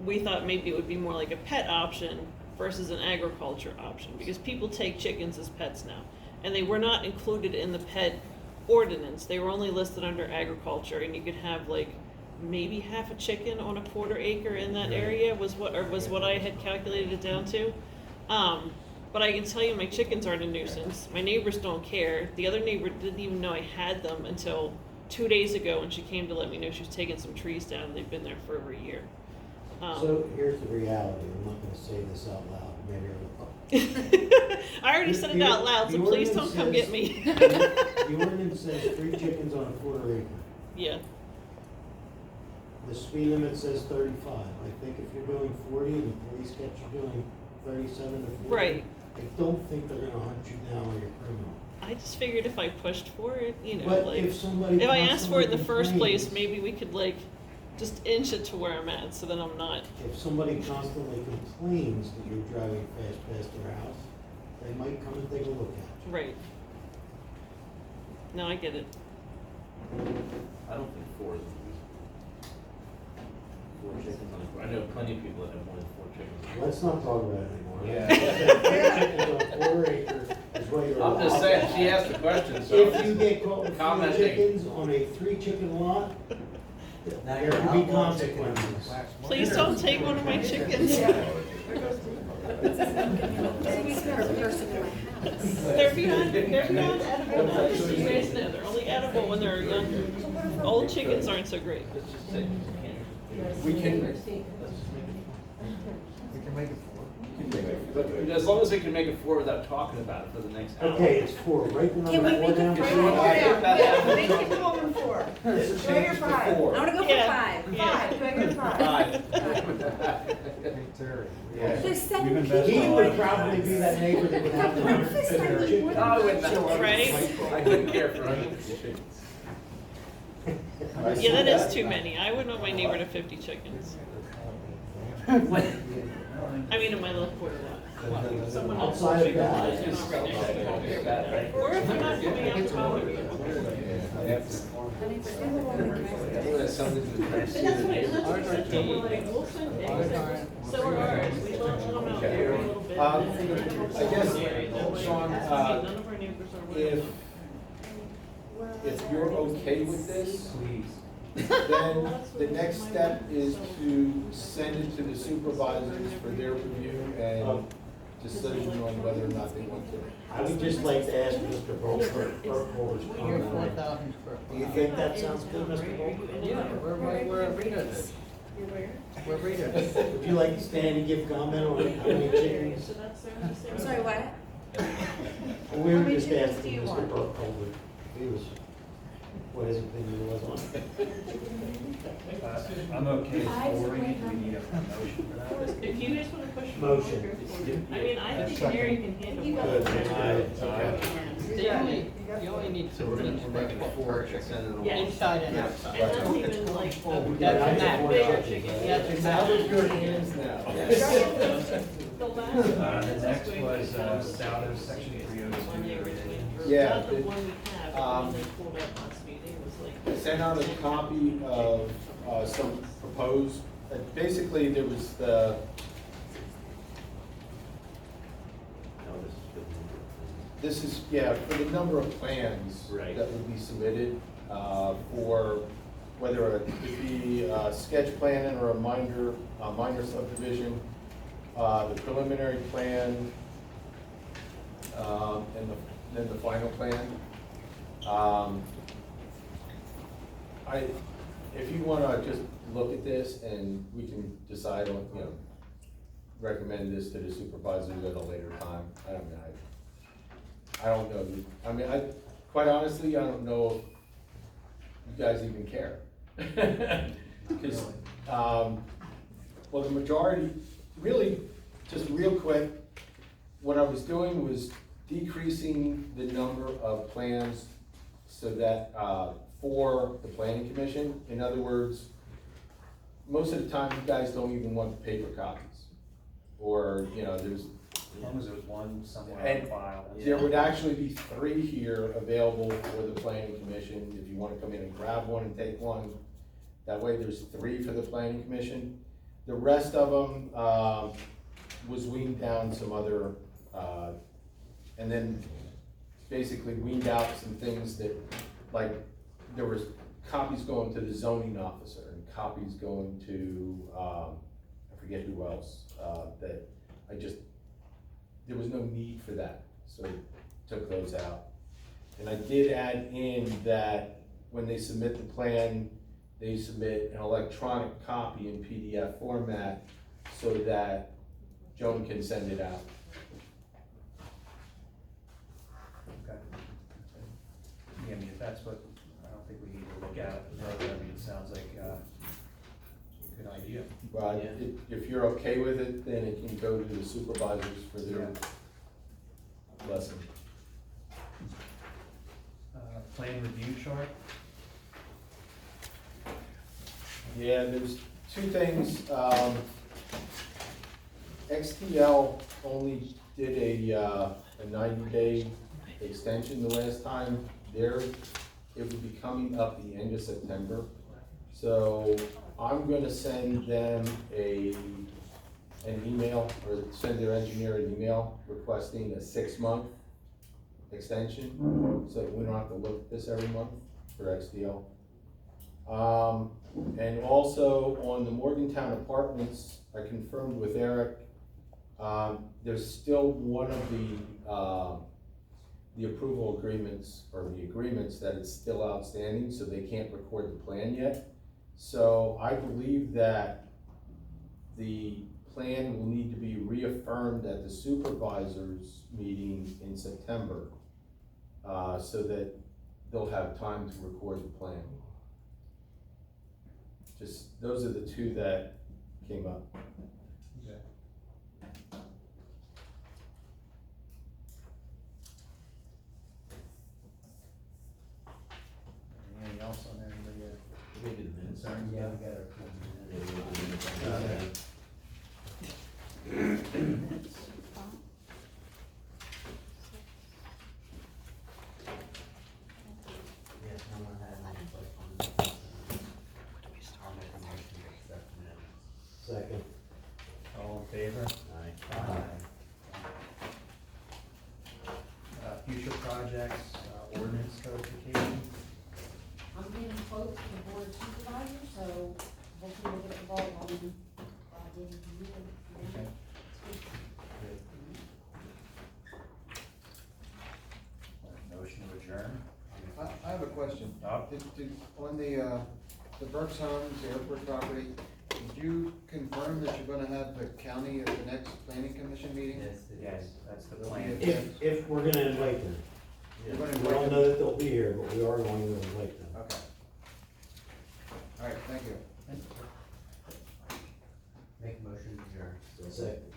we thought maybe it would be more like a pet option versus an agriculture option, because people take chickens as pets now, and they were not included in the pet ordinance. They were only listed under agriculture, and you could have like maybe half a chicken on a quarter acre in that area was what I had calculated it down to. But I can tell you my chickens aren't a nuisance. My neighbors don't care. The other neighbor didn't even know I had them until 2 days ago when she came to let me know she was taking some trees down, and they've been there for over a year. So here's the reality. I'm not gonna say this out loud. Maybe I will. I already said it out loud, so The please don't ordinance come get says- me. The ordinance says 3 chickens on a quarter acre. Yeah. The speed limit says 35. I think if you're doing 40 and the police catch you doing 37 to 40. Right. I don't think they're gonna hunt you down or you're criminal. I just figured if I pushed for it, you know, But like, if somebody if I asked for it in the constantly first place, complains- maybe we could like just inch it to where I'm at, so that I'm not. If somebody constantly complains that you're driving fast past their house, they might come and take a look at Right. No, I get it. I don't think 4 is the reason. 4 chickens on a quarter. I know plenty of people that have more than 4 chickens. you. Let's not talk about it anymore. Yeah. 3 chickens on a quarter acre is what you're I'm just allowed. saying, she asked the question, so. If you get caught with 4 Commenting. chickens on a 3 chicken lot, Now there you're can be outlawing chicken. consequences. Please don't take one of my chickens. They're beyond edible now, just so you guys know. They're only edible when they're young. Old chickens aren't so great. Let's just say, We can, We can make it 4. but as long as we can make it 4 without talking about it for the next hour. Okay, it's 4. Write the number Can we 4 make down. it for four? me. Yeah, make it Coleman 4. This is Do I hear change to 5? 4. I wanna go for Yeah. 5. Yeah. 5, do I hear 5? Hey, Terry. There's 7 You've people. He invested would probably be that neighbor that would have the 150 chickens. I would not. Right? I couldn't care for 150 chickens. Yeah, that is too many. I wouldn't want my neighbor to 50 chickens. I mean, in my little quarter lot. Someone else. Outside of that, Or if they're not coming out to mow it. So are ours. We let them out there a little bit. I guess, Sean, None of our neighbors are if, if you're okay with this, then the next step is to send it to the supervisors for their review and decision on whether or not they want to. I would just like to ask Mr. Bolter, Burkholder's comment. Do you think that sounds good, Mr. Bolter? Yeah, we're good. You're where? We're readers. Would you like to stand and give comment on how many chickens? I'm sorry, what? We were How many just chickens do asking you Mr. want? Burkholder. He was, what his opinion was on it. I'm okay with 40, do we need a motion for that? If you guys wanna push. for Motion. more, go for it. I mean, I think Mary can handle You one. got You only need to make it 4 chickens. Yeah. Inside and And outside. that's even like, That's that bigger chicken, yeah. It's out of your hands now. The last. The next was, South section 302. Yeah, Not the it- one we have, the one they pulled up last meeting, it was like. I sent out a copy of some proposed, basically there was the, this is, yeah, for the number of plans Right. that would be submitted for whether it could be a sketch plan or a minor subdivision, the preliminary plan, and then the final plan. If you wanna just look at this and we can decide on, recommend this to the supervisors at a later time. I don't know. I don't know. I mean, quite honestly, I don't know if you guys even care. Because, well, the majority, really, just real quick, what I was doing was decreasing the number of plans so that, for the planning commission. In other words, most of the time, you guys don't even want the paper copies. Or, there's, As long as there's one somewhere on and file. there would actually be 3 here available for the planning commission, if you wanna come in and grab one and take one. That way, there's 3 for the planning commission. The rest of them, was weaned down some other, and then basically weaned out some things that, like, there was copies going to the zoning officer and copies going to, I forget who else, that there was no need for that, so took those out. And I did add in that when they submit the plan, they submit an electronic copy in PDF format so that Joan can send it out. Okay. Yeah, I mean, if that's what, I don't think we need to look at it further, I mean, it sounds like, a good idea. Well, if you're okay with it, then it can go to the supervisors for their lesson. Plan review chart? Yeah, there's 2 things. XTL only did a 90-day extension the last time. It would be coming up the end of September. So I'm gonna send them an email, or send their engineer an email requesting a 6-month extension, so we don't have to look at this every month for XTL. And also on the Morgantown Apartments, I confirmed with Eric, there's still one of the approval agreements, or the agreements that is still outstanding, so they can't record the plan yet. So I believe that the plan will need to be reaffirmed at the supervisors meeting in September, so that they'll have time to record the plan. Just, those are the 2 that came up. Okay. Anything else on there, anybody have concerns? Yeah, we got Yes, no one had any questions. I'll make a motion to accept minutes. Second. All in favor? Future projects, ordinance codification? I'm getting quotes from the board of supervisors, so hopefully we'll get the ball rolling by the end of the year. Okay. Motion to adjourn? I have a question. Oh. On the Berks homes, the airport property, Did you confirm that you're gonna have the county at the next planning commission meeting? Yes, that's the There'll plan. be a- If we're gonna invite them. You're gonna We invite don't them? know that they'll be here, but we are going to invite them. Okay. All right, thank you. Make a motion to adjourn. Second.